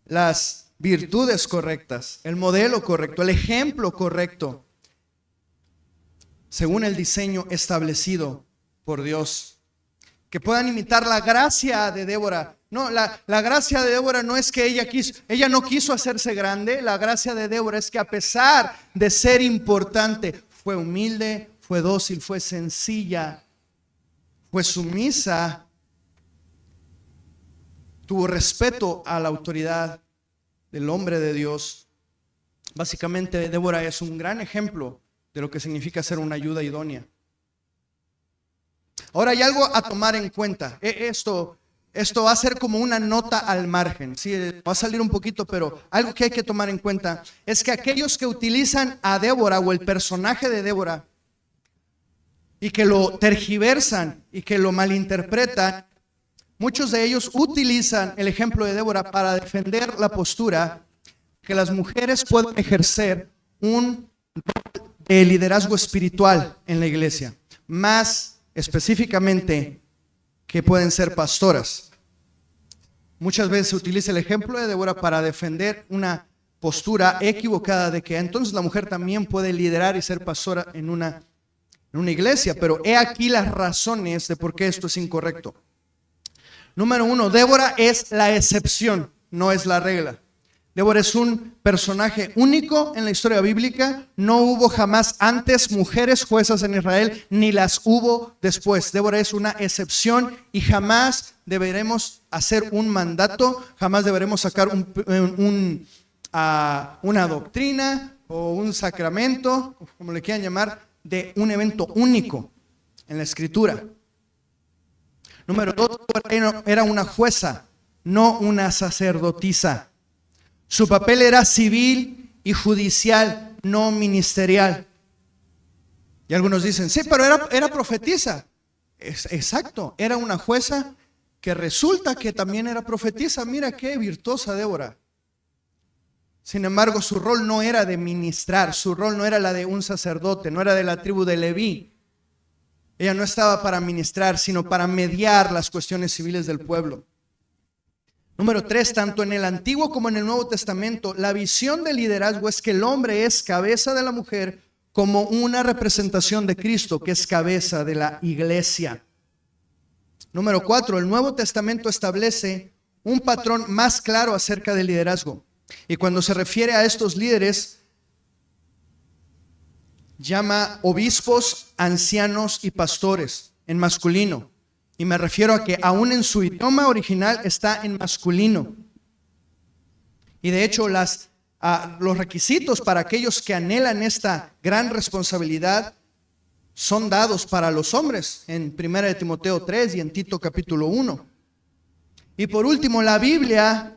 A: las virtudes correctas, el modelo correcto, el ejemplo correcto, según el diseño establecido por Dios. Que puedan imitar la gracia de Débora. No, la gracia de Débora no es que ella no quiso hacerse grande. La gracia de Débora es que a pesar de ser importante, fue humilde, fue dócil, fue sencilla, fue sumisa, tuvo respeto a la autoridad del hombre de Dios. Básicamente, Débora es un gran ejemplo de lo que significa ser una ayuda idónea. Ahora hay algo a tomar en cuenta. Esto va a ser como una nota al margen. Sí, va a salir un poquito, pero algo que hay que tomar en cuenta es que aquellos que utilizan a Débora o el personaje de Débora y que lo tergiversan y que lo malinterpretan, muchos de ellos utilizan el ejemplo de Débora para defender la postura que las mujeres pueden ejercer un rol de liderazgo espiritual en la iglesia, más específicamente que pueden ser pastoras. Muchas veces se utiliza el ejemplo de Débora para defender una postura equivocada de que entonces la mujer también puede liderar y ser pastora en una iglesia, pero he aquí las razones de por qué esto es incorrecto. Número uno, Débora es la excepción, no es la regla. Débora es un personaje único en la historia bíblica. No hubo jamás antes mujeres juezas en Israel, ni las hubo después. Débora es una excepción y jamás deberemos hacer un mandato, jamás deberemos sacar una doctrina o un sacramento, como le quieran llamar, de un evento único en la Escritura. Número dos, era una jueza, no una sacerdotisa. Su papel era civil y judicial, no ministerial. Y algunos dicen, sí, pero era profetisa. Exacto, era una jueza que resulta que también era profetisa. Mira qué virtuosa Débora. Sin embargo, su rol no era de ministrar, su rol no era la de un sacerdote, no era de la tribu de Leví. Ella no estaba para ministrar, sino para mediar las cuestiones civiles del pueblo. Número 3, tanto en el Antiguo como en el Nuevo Testamento, la visión del liderazgo es que el hombre es cabeza de la mujer como una representación de Cristo, que es cabeza de la iglesia. Número 4, el Nuevo Testamento establece un patrón más claro acerca del liderazgo. Y cuando se refiere a estos líderes, llama obispos, ancianos y pastores en masculino. Y me refiero a que aún en su idioma original está en masculino. Y de hecho los requisitos para aquellos que anhelan esta gran responsabilidad son dados para los hombres en 1 de Timoteo 3 y en Tito capítulo 1. Y por último, la Biblia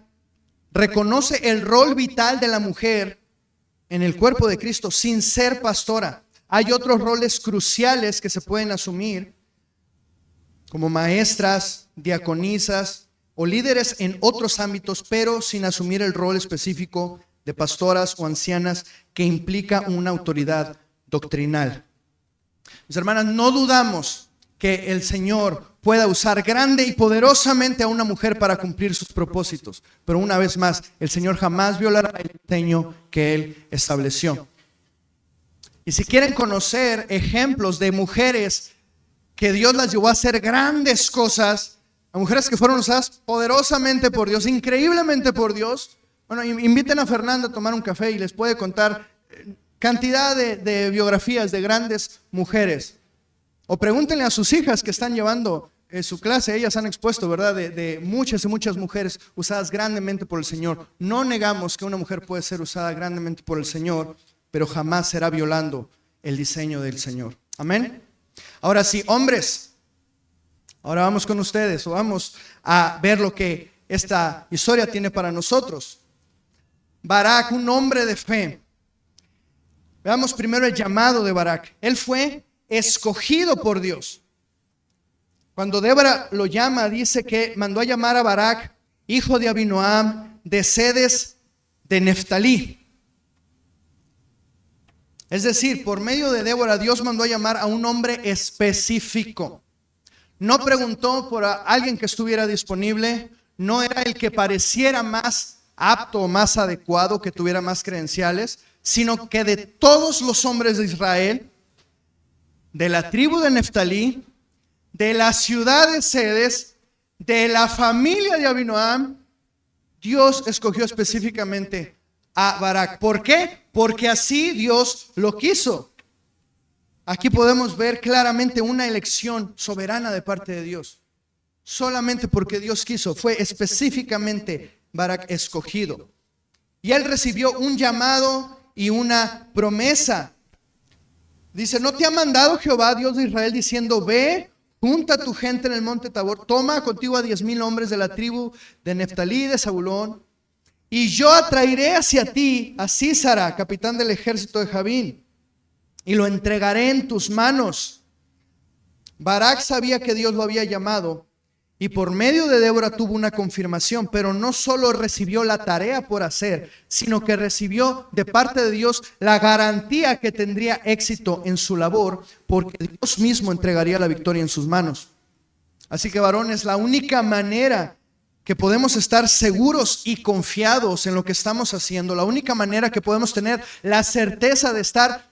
A: reconoce el rol vital de la mujer en el cuerpo de Cristo sin ser pastora. Hay otros roles cruciales que se pueden asumir, como maestras, diaconisas o líderes en otros ámbitos, pero sin asumir el rol específico de pastoras o ancianas que implica una autoridad doctrinal. Mis hermanas, no dudamos que el Señor pueda usar grande y poderosamente a una mujer para cumplir sus propósitos, pero una vez más, el Señor jamás violará el diseño que Él estableció. Y si quieren conocer ejemplos de mujeres que Dios las llevó a hacer grandes cosas, a mujeres que fueron usadas poderosamente por Dios, increíblemente por Dios, bueno, inviten a Fernanda a tomar un café y les puede contar cantidad de biografías de grandes mujeres. O pregúntenle a sus hijas que están llevando su clase, ellas han expuesto, ¿verdad?, de muchas y muchas mujeres usadas grandemente por el Señor. No negamos que una mujer puede ser usada grandemente por el Señor, pero jamás será violando el diseño del Señor. Amén. Ahora sí, hombres, ahora vamos con ustedes, o vamos a ver lo que esta historia tiene para nosotros. Barak, un hombre de fe. Veamos primero el llamado de Barak. Él fue escogido por Dios. Cuando Débora lo llama, dice que mandó a llamar a Barak, hijo de Abinoam, de Cedes de Neftalí. Es decir, por medio de Débora, Dios mandó a llamar a un hombre específico. No preguntó por alguien que estuviera disponible, no era el que pareciera más apto o más adecuado, que tuviera más credenciales, sino que de todos los hombres de Israel, de la tribu de Neftalí, de la ciudad de Cedes, de la familia de Abinoam, Dios escogió específicamente a Barak. ¿Por qué? Porque así Dios lo quiso. Aquí podemos ver claramente una elección soberana de parte de Dios. Solamente porque Dios quiso, fue específicamente Barak escogido. Y él recibió un llamado y una promesa. Dice, ¿no te ha mandado Jehová, Dios de Israel, diciendo, ve, junta a tu gente en el monte Tabor, toma contigo a 10,000 hombres de la tribu de Neftalí y de Zabulón, y yo atraeré hacia ti a Sísara, capitán del ejército de Jabín, y lo entregaré en tus manos. Barak sabía que Dios lo había llamado, y por medio de Débora tuvo una confirmación, pero no solo recibió la tarea por hacer, sino que recibió de parte de Dios la garantía que tendría éxito en su labor, porque Dios mismo entregaría la victoria en sus manos. Así que, varones, la única manera que podemos estar seguros y confiados en lo que estamos haciendo, la única manera que podemos tener la certeza de estar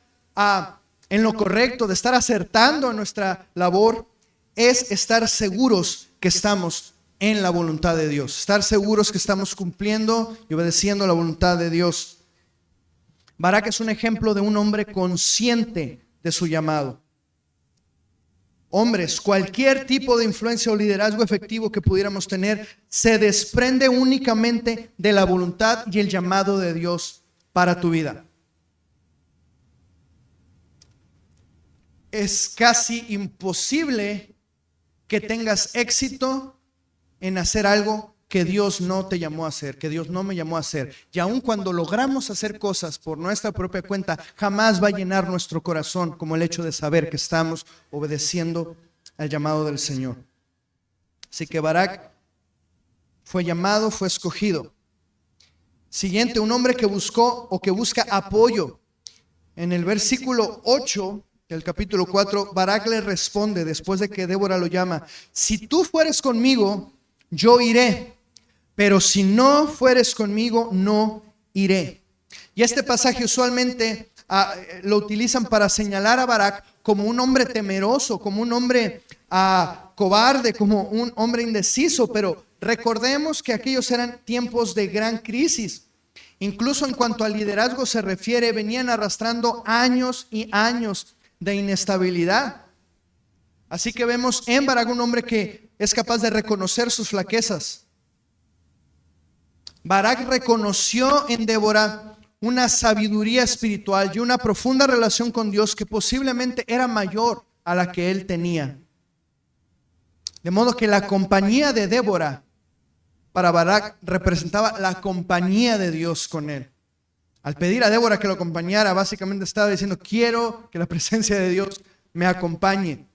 A: en lo correcto, de estar acertando en nuestra labor, es estar seguros que estamos en la voluntad de Dios, estar seguros que estamos cumpliendo y obedeciendo la voluntad de Dios. Barak es un ejemplo de un hombre consciente de su llamado. Hombres, cualquier tipo de influencia o liderazgo efectivo que pudiéramos tener se desprende únicamente de la voluntad y el llamado de Dios para tu vida. Es casi imposible que tengas éxito en hacer algo que Dios no te llamó a hacer, que Dios no me llamó a hacer. Y aun cuando logramos hacer cosas por nuestra propia cuenta, jamás va a llenar nuestro corazón como el hecho de saber que estamos obedeciendo al llamado del Señor. Así que Barak fue llamado, fue escogido. Siguiente, un hombre que buscó o que busca apoyo. En el versículo 8 del capítulo 4, Barak le responde después de que Débora lo llama: si tú fueres conmigo, yo iré, pero si no fueres conmigo, no iré. Y este pasaje usualmente lo utilizan para señalar a Barak como un hombre temeroso, como un hombre cobarde, como un hombre indeciso, pero recordemos que aquellos eran tiempos de gran crisis. Incluso en cuanto al liderazgo se refiere, venían arrastrando años y años de inestabilidad. Así que vemos en Barak un hombre que es capaz de reconocer sus flaquezas. Barak reconoció en Débora una sabiduría espiritual y una profunda relación con Dios que posiblemente era mayor a la que él tenía. De modo que la compañía de Débora para Barak representaba la compañía de Dios con él. Al pedir a Débora que lo acompañara, básicamente estaba diciendo: quiero que la presencia de Dios me acompañe.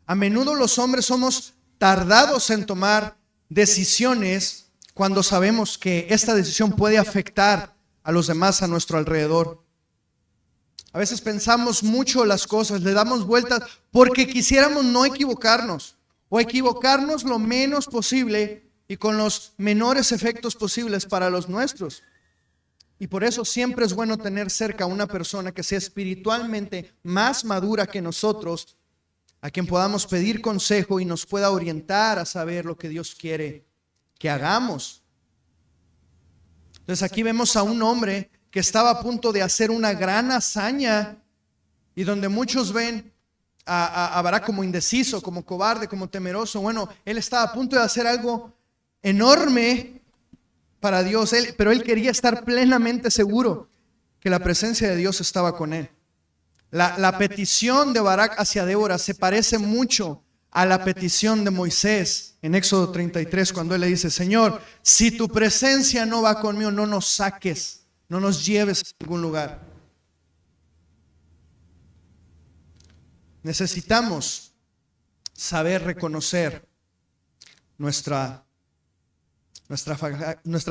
A: A menudo los hombres somos tardados en tomar decisiones cuando sabemos que esta decisión puede afectar a los demás a nuestro alrededor. A veces pensamos mucho las cosas, le damos vueltas porque quisiéramos no equivocarnos o equivocarnos lo menos posible y con los menores efectos posibles para los nuestros. Y por eso siempre es bueno tener cerca a una persona que sea espiritualmente más madura que nosotros, a quien podamos pedir consejo y nos pueda orientar a saber lo que Dios quiere que hagamos. Entonces aquí vemos a un hombre que estaba a punto de hacer una gran hazaña, y donde muchos ven a Barak como indeciso, como cobarde, como temeroso. Bueno, él estaba a punto de hacer algo enorme para Dios, pero él quería estar plenamente seguro que la presencia de Dios estaba con él. La petición de Barak hacia Débora se parece mucho a la petición de Moisés en Éxodo 33, cuando él le dice: Señor, si tu presencia no va conmigo, no nos saques, no nos lleves a ningún lugar. Necesitamos saber reconocer nuestras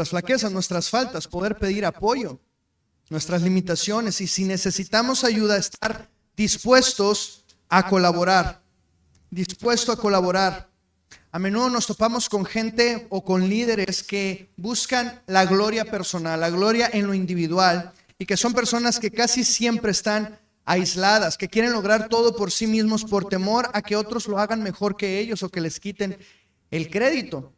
A: flaquezas, nuestras faltas, poder pedir apoyo, nuestras limitaciones, y si necesitamos ayuda, estar dispuestos a colaborar. A menudo nos topamos con gente o con líderes que buscan la gloria personal, la gloria en lo individual, y que son personas que casi siempre están aisladas, que quieren lograr todo por sí mismos por temor a que otros lo hagan mejor que ellos o que les quiten el crédito.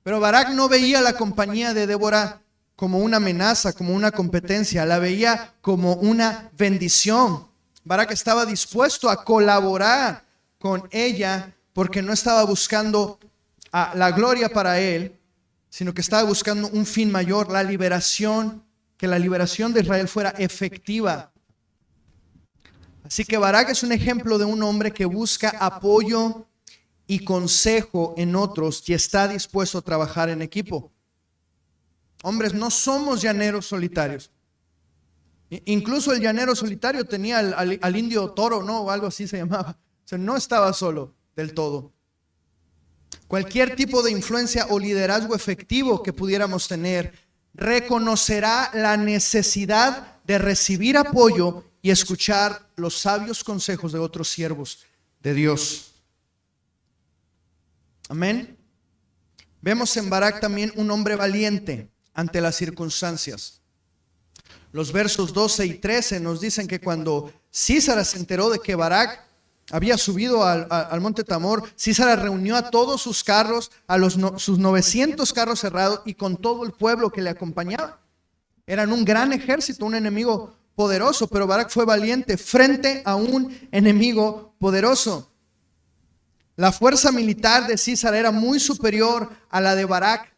A: Pero Barak no veía la compañía de Débora como una amenaza, como una competencia, la veía como una bendición. Barak estaba dispuesto a colaborar con ella porque no estaba buscando la gloria para él, sino que estaba buscando un fin mayor, la liberación, que la liberación de Israel fuera efectiva. Así que Barak es un ejemplo de un hombre que busca apoyo y consejo en otros y está dispuesto a trabajar en equipo. Hombres, no somos llaneros solitarios. Incluso el llanero solitario tenía al indio toro, ¿no? O algo así se llamaba. O sea, no estaba solo del todo. Cualquier tipo de influencia o liderazgo efectivo que pudiéramos tener reconocerá la necesidad de recibir apoyo y escuchar los sabios consejos de otros siervos de Dios. Amén. Vemos en Barak también un hombre valiente ante las circunstancias. Los versos 12 y 13 nos dicen que cuando Sísara se enteró de que Barak había subido al monte Tamor, Sísara reunió a todos sus carros, sus 900 carros cerrados y con todo el pueblo que le acompañaba. Eran un gran ejército, un enemigo poderoso, pero Barak fue valiente frente a un enemigo poderoso. La fuerza militar de Sísara era muy superior a la de Barak,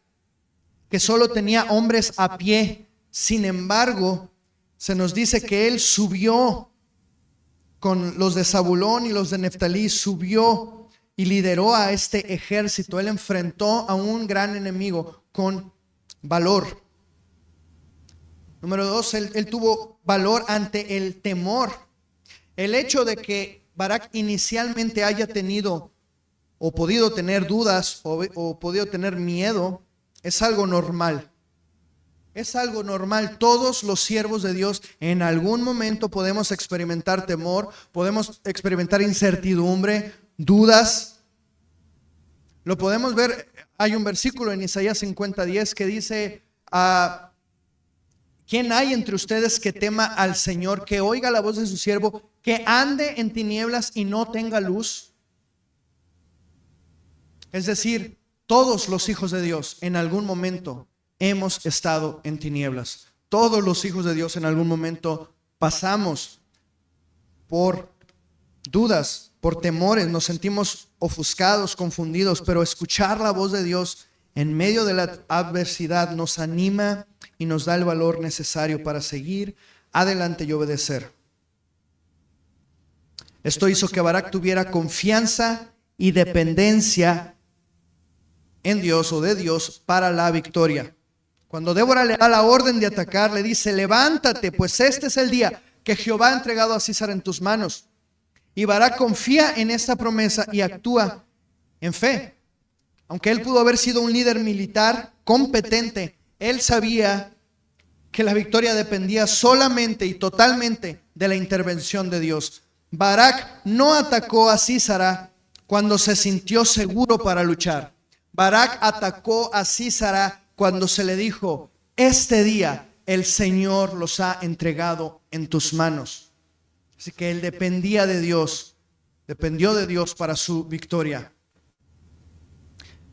A: que solo tenía hombres a pie. Sin embargo, se nos dice que él subió con los de Zabulón y los de Neftalí, subió y lideró a este ejército. Él enfrentó a un gran enemigo con valor. Número 2, él tuvo valor ante el temor. El hecho de que Barak inicialmente haya tenido o podido tener dudas o podido tener miedo es algo normal. Es algo normal. Todos los siervos de Dios en algún momento podemos experimentar temor, podemos experimentar incertidumbre, dudas. Lo podemos ver. Hay un versículo en Isaías 50:10 que dice: ¿quién hay entre ustedes que tema al Señor, que oiga la voz de su siervo, que ande en tinieblas y no tenga luz? Es decir, todos los hijos de Dios en algún momento hemos estado en tinieblas. Todos los hijos de Dios en algún momento pasamos por dudas, por temores, nos sentimos ofuscados, confundidos, pero escuchar la voz de Dios en medio de la adversidad nos anima y nos da el valor necesario para seguir adelante y obedecer. Esto hizo que Barak tuviera confianza y dependencia en Dios o de Dios para la victoria. Cuando Débora le da la orden de atacar, le dice: levántate, pues este es el día que Jehová ha entregado a Sísara en tus manos. Y Barak confía en esta promesa y actúa en fe. Aunque él pudo haber sido un líder militar competente, él sabía que la victoria dependía solamente y totalmente de la intervención de Dios. Barak no atacó a Sísara cuando se sintió seguro para luchar. Barak atacó a Sísara cuando se le dijo: este día el Señor los ha entregado en tus manos. Así que él dependió de Dios para su victoria.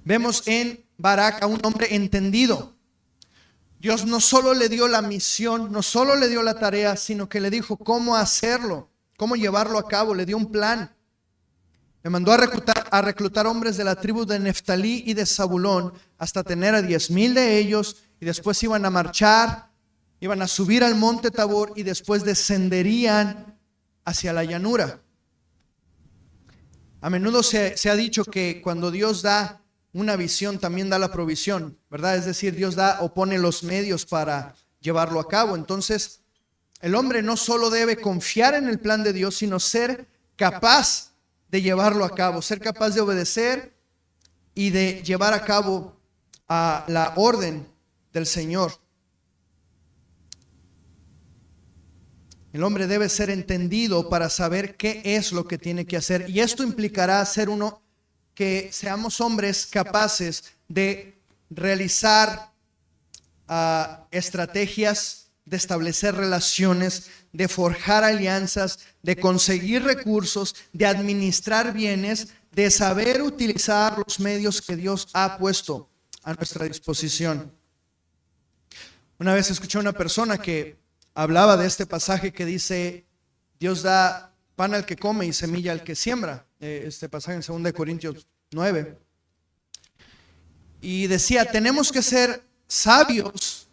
A: Vemos en Barak a un hombre entendido. Dios no solo le dio la misión, no solo le dio la tarea, sino que le dijo cómo hacerlo, cómo llevarlo a cabo. Le dio un plan. Le mandó a reclutar hombres de la tribu de Neftalí y de Zabulón hasta tener a 10,000 de ellos, y después iban a marchar, iban a subir al monte Tabor y después descenderían hacia la llanura. A menudo se ha dicho que cuando Dios da una visión también da la provisión, ¿verdad? Es decir, Dios da o pone los medios para llevarlo a cabo. Entonces, el hombre no solo debe confiar en el plan de Dios, sino ser capaz de llevarlo a cabo, ser capaz de obedecer y de llevar a cabo la orden del Señor. El hombre debe ser entendido para saber qué es lo que tiene que hacer, y esto implicará ser que seamos hombres capaces de realizar estrategias, de establecer relaciones, de forjar alianzas, de conseguir recursos, de administrar bienes, de saber utilizar los medios que Dios ha puesto a nuestra disposición. Una vez escuché a una persona que hablaba de este pasaje que dice: Dios da pan al que come y semilla al que siembra. Este pasaje en 2 Corintios 9. Y decía: tenemos que ser sabios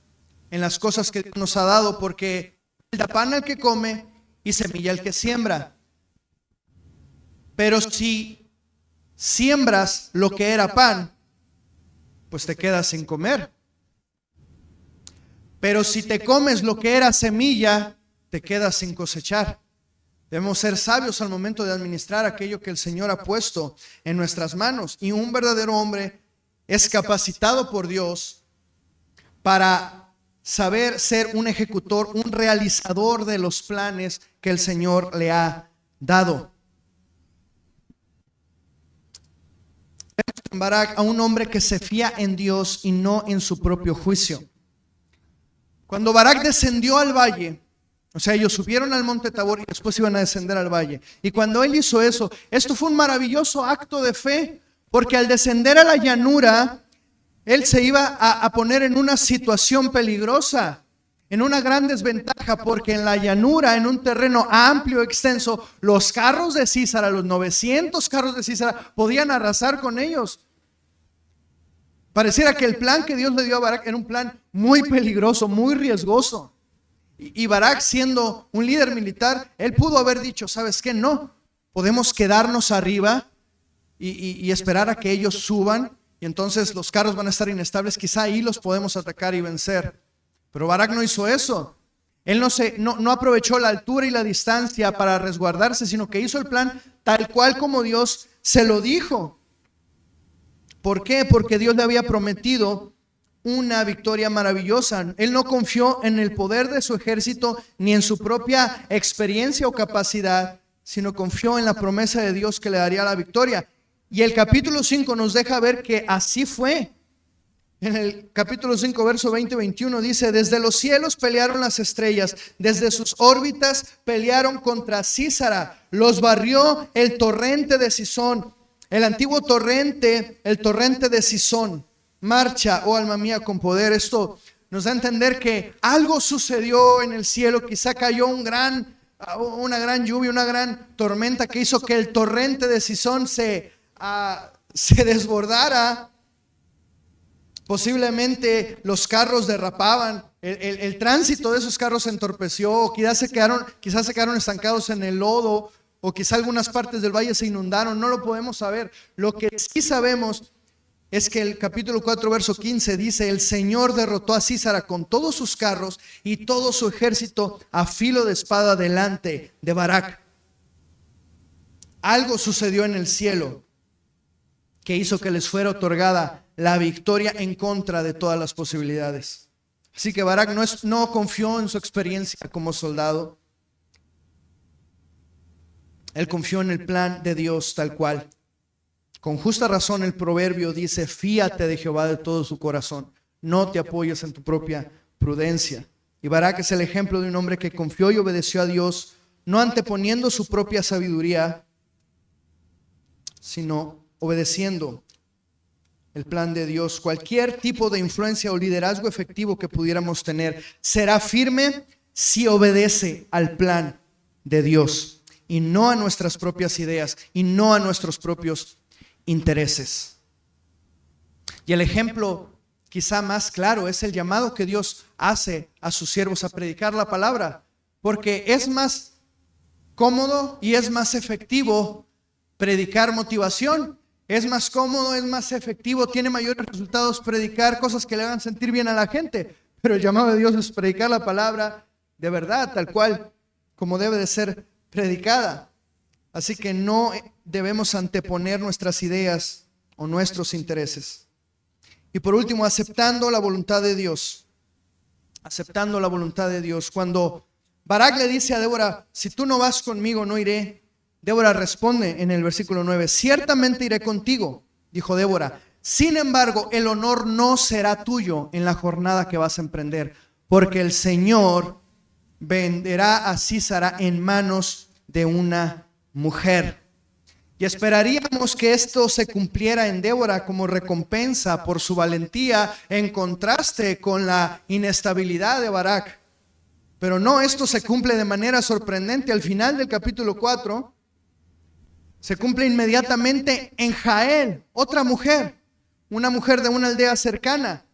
A: en las cosas que Dios nos ha dado, porque Él da pan al que come y semilla al que siembra. Pero si siembras lo que era pan, pues te quedas sin comer. Pero si te comes lo que era semilla, te quedas sin cosechar. Debemos ser sabios al momento de administrar aquello que el Señor ha puesto en nuestras manos. Y un verdadero hombre es capacitado por Dios para saber ser un ejecutor, un realizador de los planes que el Señor le ha dado. Vemos en Barak a un hombre que se fía en Dios y no en su propio juicio. Cuando Barak descendió al valle, o sea, ellos subieron al monte Tabor y después iban a descender al valle. Y cuando él hizo eso, esto fue un maravilloso acto de fe, porque al descender a la llanura, él se iba a poner en una situación peligrosa, en una gran desventaja, porque en la llanura, en un terreno amplio, extenso, los carros de Sísara, los 900 carros de Sísara, podían arrasar con ellos. Pareciera que el plan que Dios le dio a Barak era un plan muy peligroso, muy riesgoso. Y Barak, siendo un líder militar, él pudo haber dicho, ¿sabes qué? No, podemos quedarnos arriba y esperar a que ellos suban, y entonces los carros van a estar inestables, quizá ahí los podemos atacar y vencer. Pero Barak no hizo eso. Él no aprovechó la altura y la distancia para resguardarse, sino que hizo el plan tal cual como Dios se lo dijo. ¿Por qué? Porque Dios le había prometido una victoria maravillosa. Él no confió en el poder de su ejército ni en su propia experiencia o capacidad, sino confió en la promesa de Dios que le daría la victoria. Y el capítulo 5 nos deja ver que así fue. En el capítulo 5, verso 20-21 dice: desde los cielos pelearon las estrellas, desde sus órbitas pelearon contra Sísara, los barrió el torrente de Sisón. El antiguo torrente, el torrente de Sisón. Marcha, oh alma mía, con poder. Esto nos da a entender que algo sucedió en el cielo. Quizá cayó una gran lluvia, una gran tormenta que hizo que el torrente de Sisón se desbordara. Posiblemente los carros derrapaban, el tránsito de esos carros se entorpeció, quizás se quedaron estancados en el lodo, o quizá algunas partes del valle se inundaron. No lo podemos saber. Lo que sí sabemos es que el capítulo 4, verso 15 dice: el Señor derrotó a Sísara con todos sus carros y todo su ejército a filo de espada delante de Barak. Algo sucedió en el cielo que hizo que les fuera otorgada la victoria en contra de todas las posibilidades. Así que Barak no confió en su experiencia como soldado. Él confió en el plan de Dios tal cual. Con justa razón el proverbio dice: fíate de Jehová de todo su corazón, no te apoyes en tu propia prudencia. Y Barak es el ejemplo de un hombre que confió y obedeció a Dios, no anteponiendo su propia sabiduría, sino obedeciendo el plan de Dios. Cualquier tipo de influencia o liderazgo efectivo que pudiéramos tener será firme si obedece al plan de Dios y no a nuestras propias ideas y no a nuestros propios intereses. Y el ejemplo quizá más claro es el llamado que Dios hace a sus siervos a predicar la palabra, porque es más cómodo y es más efectivo predicar motivación. Es más cómodo, es más efectivo, tiene mayores resultados predicar cosas que le hagan sentir bien a la gente. Pero el llamado de Dios es predicar la palabra de verdad, tal cual como debe de ser predicada. Así que no debemos anteponer nuestras ideas o nuestros intereses. Y por último, aceptando la voluntad de Dios. Aceptando la voluntad de Dios. Cuando Barak le dice a Débora: si tú no vas conmigo, no iré. Débora responde en el versículo 9: ciertamente iré contigo, dijo Débora. Sin embargo, el honor no será tuyo en la jornada que vas a emprender, porque el Señor venderá a Sísara en manos de una mujer. Y esperaríamos que esto se cumpliera en Débora como recompensa por su valentía, en contraste con la inestabilidad de Barak. Pero no, esto se cumple de manera sorprendente. Al final del capítulo 4 se cumple inmediatamente en Jael, otra mujer, una mujer de una aldea cercana.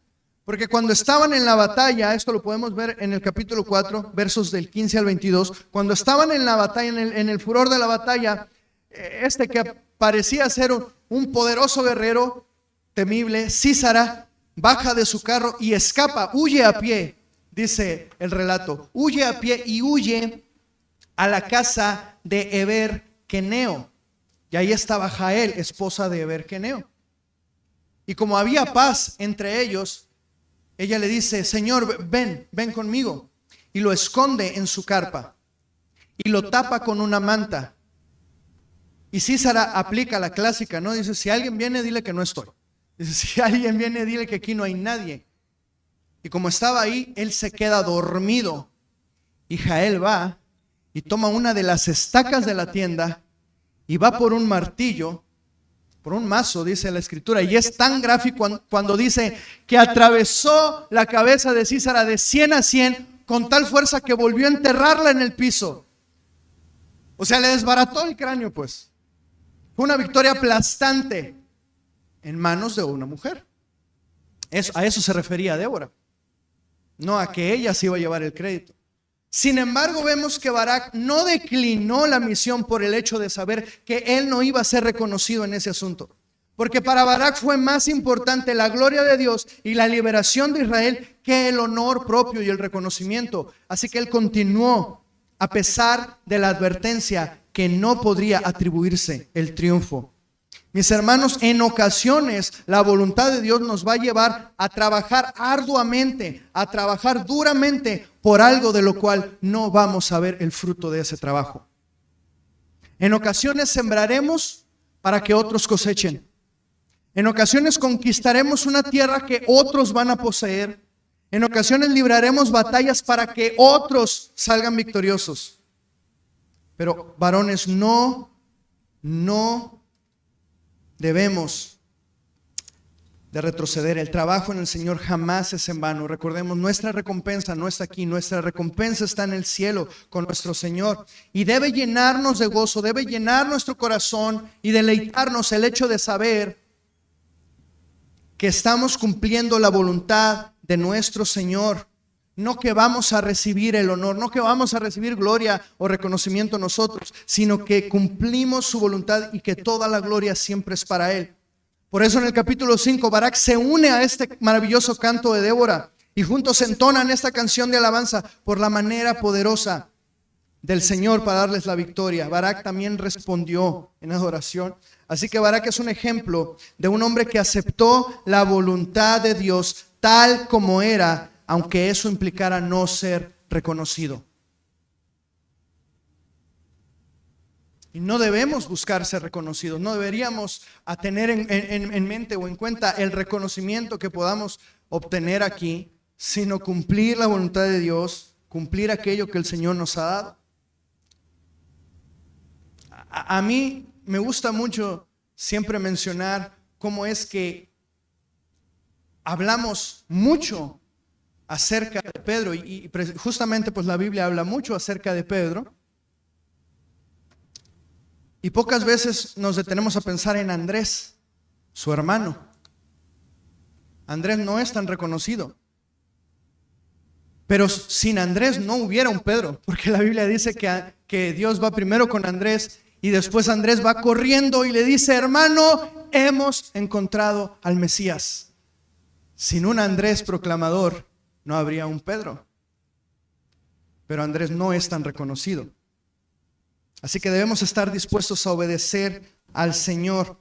A: Porque cuando estaban en la batalla, esto lo podemos ver en el capítulo 4, versos del 15 al 22, cuando estaban en la batalla, en el furor de la batalla, que parecía ser un poderoso guerrero temible, Sísara, baja de su carro y escapa, huye a pie, dice el relato, huye a pie y huye a la casa de Heber Queneo. Y ahí estaba Jael, esposa de Heber Queneo. Y como había paz entre ellos, ella le dice, Señor, ven conmigo. Y lo esconde en su carpa y lo tapa con una manta. Y Sísara aplica la clásica, ¿no? Dice, si alguien viene, dile que no estoy. Dice, si alguien viene, dile que aquí no hay nadie. Y como estaba ahí, él se queda dormido. Y Jael va y toma una de las estacas de la tienda y va por un martillo, por un mazo, dice la escritura. Y es tan gráfico cuando dice que atravesó la cabeza de Sísara de 100 a 100 con tal fuerza que volvió a enterrarla en el piso. O sea, le desbarató el cráneo, pues. Fue una victoria aplastante en manos de una mujer. A eso se refería Débora, no a que ella se iba a llevar el crédito. Sin embargo, vemos que Barak no declinó la misión por el hecho de saber que él no iba a ser reconocido en ese asunto. Porque para Barak fue más importante la gloria de Dios y la liberación de Israel que el honor propio y el reconocimiento. Así que él continuó a pesar de la advertencia que no podría atribuirse el triunfo. Mis hermanos, en ocasiones la voluntad de Dios nos va a llevar a trabajar arduamente, a trabajar duramente por algo de lo cual no vamos a ver el fruto de ese trabajo. En ocasiones sembraremos para que otros cosechen. En ocasiones conquistaremos una tierra que otros van a poseer. En ocasiones libraremos batallas para que otros salgan victoriosos. Pero varones, no debemos de retroceder. El trabajo en el Señor jamás es en vano. Recordemos, nuestra recompensa no está aquí, nuestra recompensa está en el cielo con nuestro Señor. Y debe llenarnos de gozo, debe llenar nuestro corazón y deleitarnos el hecho de saber que estamos cumpliendo la voluntad de nuestro Señor. No que vamos a recibir el honor, no que vamos a recibir gloria o reconocimiento nosotros, sino que cumplimos su voluntad y que toda la gloria siempre es para Él. Por eso en el capítulo 5, Barak se une a este maravilloso canto de Débora y juntos entonan esta canción de alabanza por la manera poderosa del Señor para darles la victoria. Barak también respondió en adoración. Así que Barak es un ejemplo de un hombre que aceptó la voluntad de Dios tal como era, aunque eso implicara no ser reconocido. Y no debemos buscar ser reconocidos, no deberíamos a tener en mente o en cuenta el reconocimiento que podamos obtener aquí, sino cumplir la voluntad de Dios, cumplir aquello que el Señor nos ha dado. A mí me gusta mucho siempre mencionar cómo es que hablamos mucho acerca de Pedro y justamente pues la Biblia habla mucho acerca de Pedro y pocas veces nos detenemos a pensar en Andrés, su hermano. Andrés no es tan reconocido, pero sin Andrés no hubiera un Pedro, porque la Biblia dice que Dios va primero con Andrés y después Andrés va corriendo y le dice: hermano, hemos encontrado al Mesías. Sin un Andrés proclamador no habría un Pedro, pero Andrés no es tan reconocido. Así que debemos estar dispuestos a obedecer al Señor.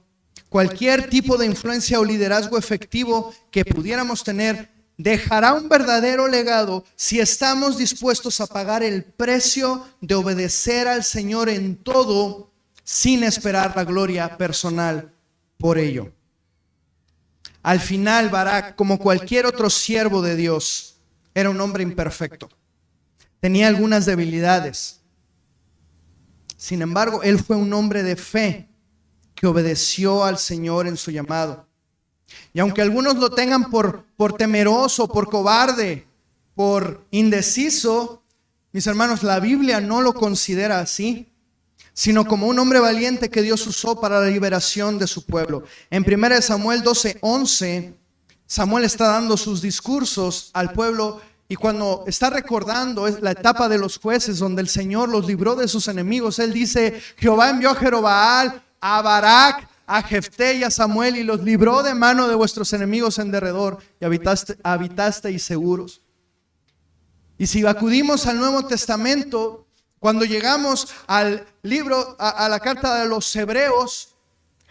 A: Cualquier tipo de influencia o liderazgo efectivo que pudiéramos tener dejará un verdadero legado si estamos dispuestos a pagar el precio de obedecer al Señor en todo sin esperar la gloria personal por ello. Al final, Barak, como cualquier otro siervo de Dios, era un hombre imperfecto. Tenía algunas debilidades. Sin embargo, él fue un hombre de fe que obedeció al Señor en su llamado. Y aunque algunos lo tengan por temeroso, por cobarde, por indeciso, mis hermanos, la Biblia no lo considera así, sino como un hombre valiente que Dios usó para la liberación de su pueblo. En 1 Samuel 12:11, Samuel está dando sus discursos al pueblo y cuando está recordando la etapa de los jueces donde el Señor los libró de sus enemigos, él dice: Jehová envió a Jerobbaal, a Barak, a Jefté y a Samuel y los libró de mano de vuestros enemigos en derredor y habitasteis seguros. Y si acudimos al Nuevo Testamento, cuando llegamos al libro, a la carta de los Hebreos,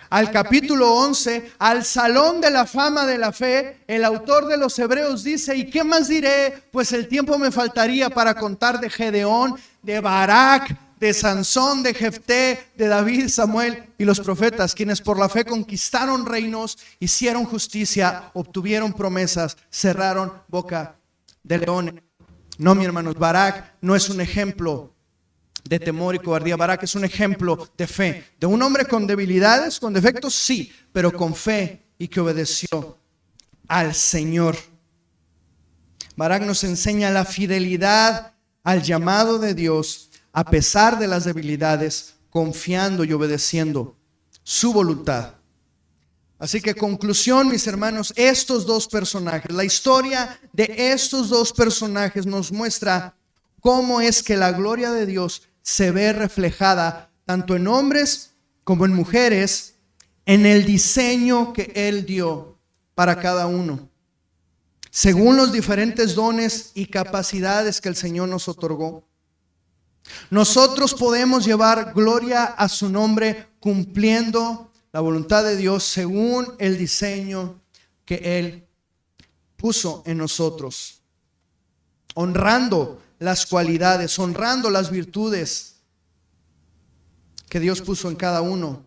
A: al capítulo 11, al salón de la fama de la fe, el autor de los Hebreos dice: ¿y qué más diré? Pues el tiempo me faltaría para contar de Gedeón, de Barak, de Sansón, de Jefté, de David, Samuel y los profetas, quienes por la fe conquistaron reinos, hicieron justicia, obtuvieron promesas, cerraron boca de leones. No, mi hermanos, Barak no es un ejemplo de temor y cobardía. Barak es un ejemplo de fe, de un hombre con debilidades, con defectos, sí, pero con fe y que obedeció al Señor. Barak nos enseña la fidelidad al llamado de Dios a pesar de las debilidades, confiando y obedeciendo su voluntad. Así que conclusión, mis hermanos, estos dos personajes, la historia de estos dos personajes nos muestra cómo es que la gloria de Dios se ve reflejada tanto en hombres como en mujeres en el diseño que Él dio para cada uno, según los diferentes dones y capacidades que el Señor nos otorgó. Nosotros podemos llevar gloria a su nombre cumpliendo la voluntad de Dios según el diseño que Él puso en nosotros, honrando las cualidades, honrando las virtudes que Dios puso en cada uno.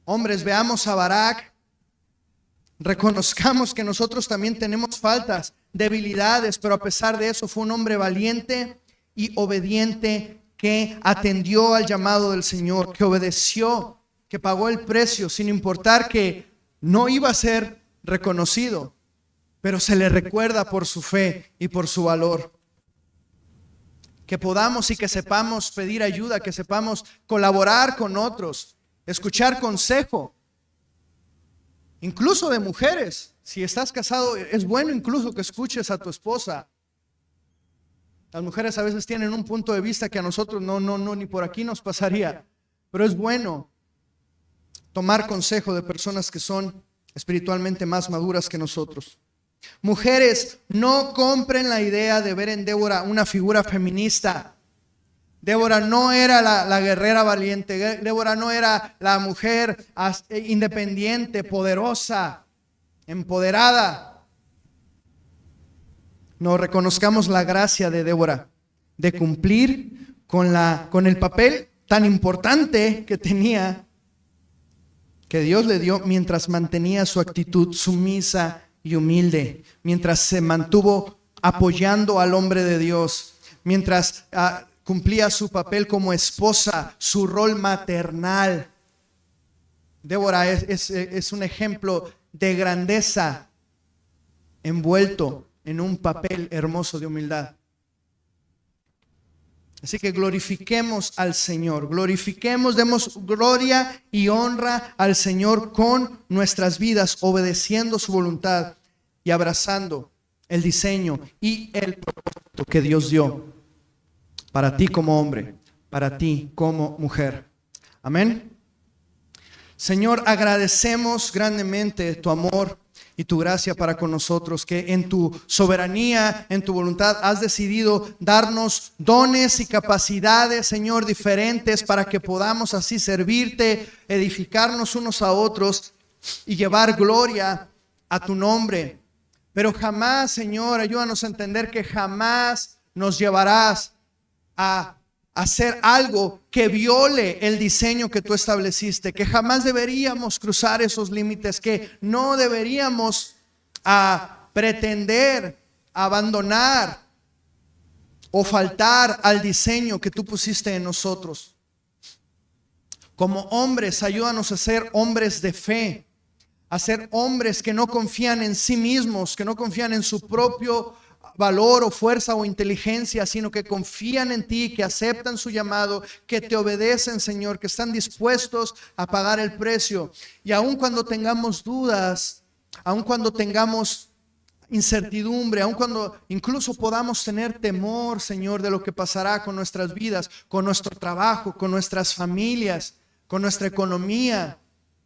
A: Hombres, veamos a Barak, reconozcamos que nosotros también tenemos faltas, debilidades, pero a pesar de eso fue un hombre valiente y obediente que atendió al llamado del Señor, que obedeció, que pagó el precio sin importar que no iba a ser reconocido, pero se le recuerda por su fe y por su valor. Que podamos y que sepamos pedir ayuda, que sepamos colaborar con otros, escuchar consejo, incluso de mujeres. Si estás casado, es bueno incluso que escuches a tu esposa. Las mujeres a veces tienen un punto de vista que a nosotros no, ni por aquí nos pasaría, pero es bueno tomar consejo de personas que son espiritualmente más maduras que nosotros. Mujeres, no compren la idea de ver en Débora una figura feminista. Débora no era la guerrera valiente. Débora no era la mujer independiente, poderosa, empoderada. No, reconozcamos la gracia de Débora de cumplir con el papel tan importante que tenía, que Dios le dio, mientras mantenía su actitud sumisa y humilde, mientras se mantuvo apoyando al hombre de Dios, mientras cumplía su papel como esposa, su rol maternal. Débora es un ejemplo de grandeza envuelto en un papel hermoso de humildad. Así que glorifiquemos al Señor, demos gloria y honra al Señor con nuestras vidas, obedeciendo su voluntad y abrazando el diseño y el propósito que Dios dio para ti como hombre, para ti como mujer. Amén. Señor, agradecemos grandemente tu amor y tu gracia para con nosotros, que en tu soberanía, en tu voluntad has decidido darnos dones y capacidades, Señor, diferentes para que podamos así servirte, edificarnos unos a otros y llevar gloria a tu nombre. Pero jamás, Señor, ayúdanos a entender que jamás nos llevarás a hacer algo que viole el diseño que tú estableciste, que jamás deberíamos cruzar esos límites, que no deberíamos pretender abandonar o faltar al diseño que tú pusiste en nosotros. Como hombres, ayúdanos a ser hombres de fe, a ser hombres que no confían en sí mismos, que no confían en su propio valor o fuerza o inteligencia, sino que confían en ti, que aceptan su llamado, que te obedecen, Señor, que están dispuestos a pagar el precio. Y aun cuando tengamos dudas, aun cuando tengamos incertidumbre, aun cuando incluso podamos tener temor, Señor, de lo que pasará con nuestras vidas, con nuestro trabajo, con nuestras familias, con nuestra economía,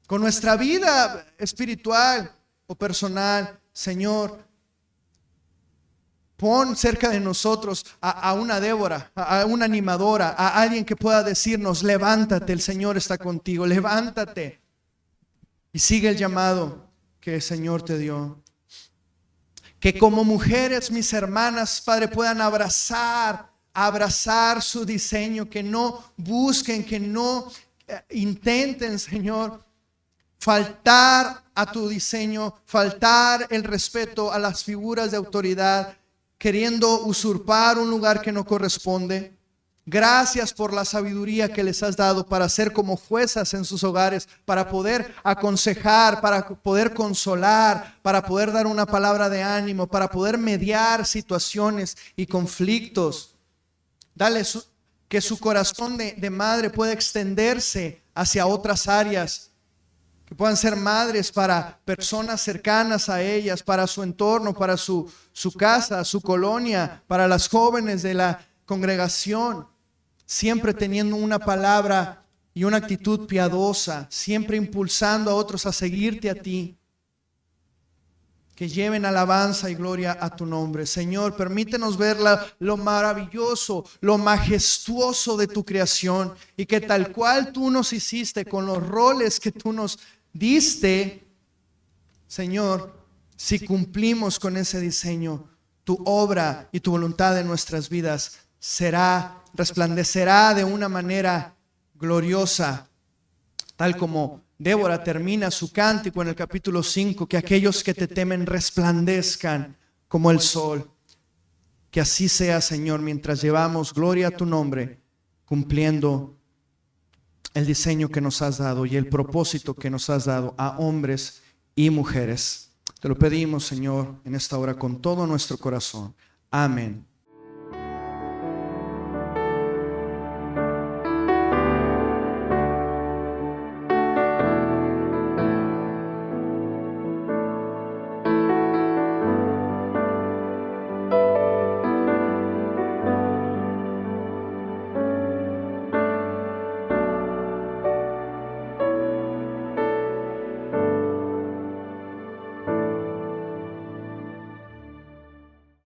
A: con nuestra vida espiritual o personal. Señor, pon cerca de nosotros a una Débora, a una animadora, a alguien que pueda decirnos: levántate, el Señor está contigo, levántate y sigue el llamado que el Señor te dio. Que como mujeres, mis hermanas, Padre, puedan abrazar su diseño, que no busquen, que no intenten, Señor, faltar a tu diseño, faltar el respeto a las figuras de autoridad, queriendo usurpar un lugar que no corresponde. Gracias por la sabiduría que les has dado para ser como juezas en sus hogares, para poder aconsejar, para poder consolar, para poder dar una palabra de ánimo, para poder mediar situaciones y conflictos. Dale que su corazón de madre pueda extenderse hacia otras áreas, que puedan ser madres para personas cercanas a ellas, para su entorno, para su casa, su colonia, para las jóvenes de la congregación, siempre teniendo una palabra y una actitud piadosa, siempre impulsando a otros a seguirte a ti, que lleven alabanza y gloria a tu nombre. Señor, permítenos ver lo maravilloso, lo majestuoso de tu creación, y que tal cual tú nos hiciste, con los roles que tú nos diste, Señor, si cumplimos con ese diseño, tu obra y tu voluntad en nuestras vidas resplandecerá de una manera gloriosa, tal como Débora termina su cántico en el capítulo 5, que aquellos que te temen resplandezcan como el sol. Que así sea, Señor, mientras llevamos gloria a tu nombre, cumpliendo el diseño que nos has dado y el propósito que nos has dado a hombres y mujeres. Te lo pedimos, Señor, en esta hora con todo nuestro corazón. Amén.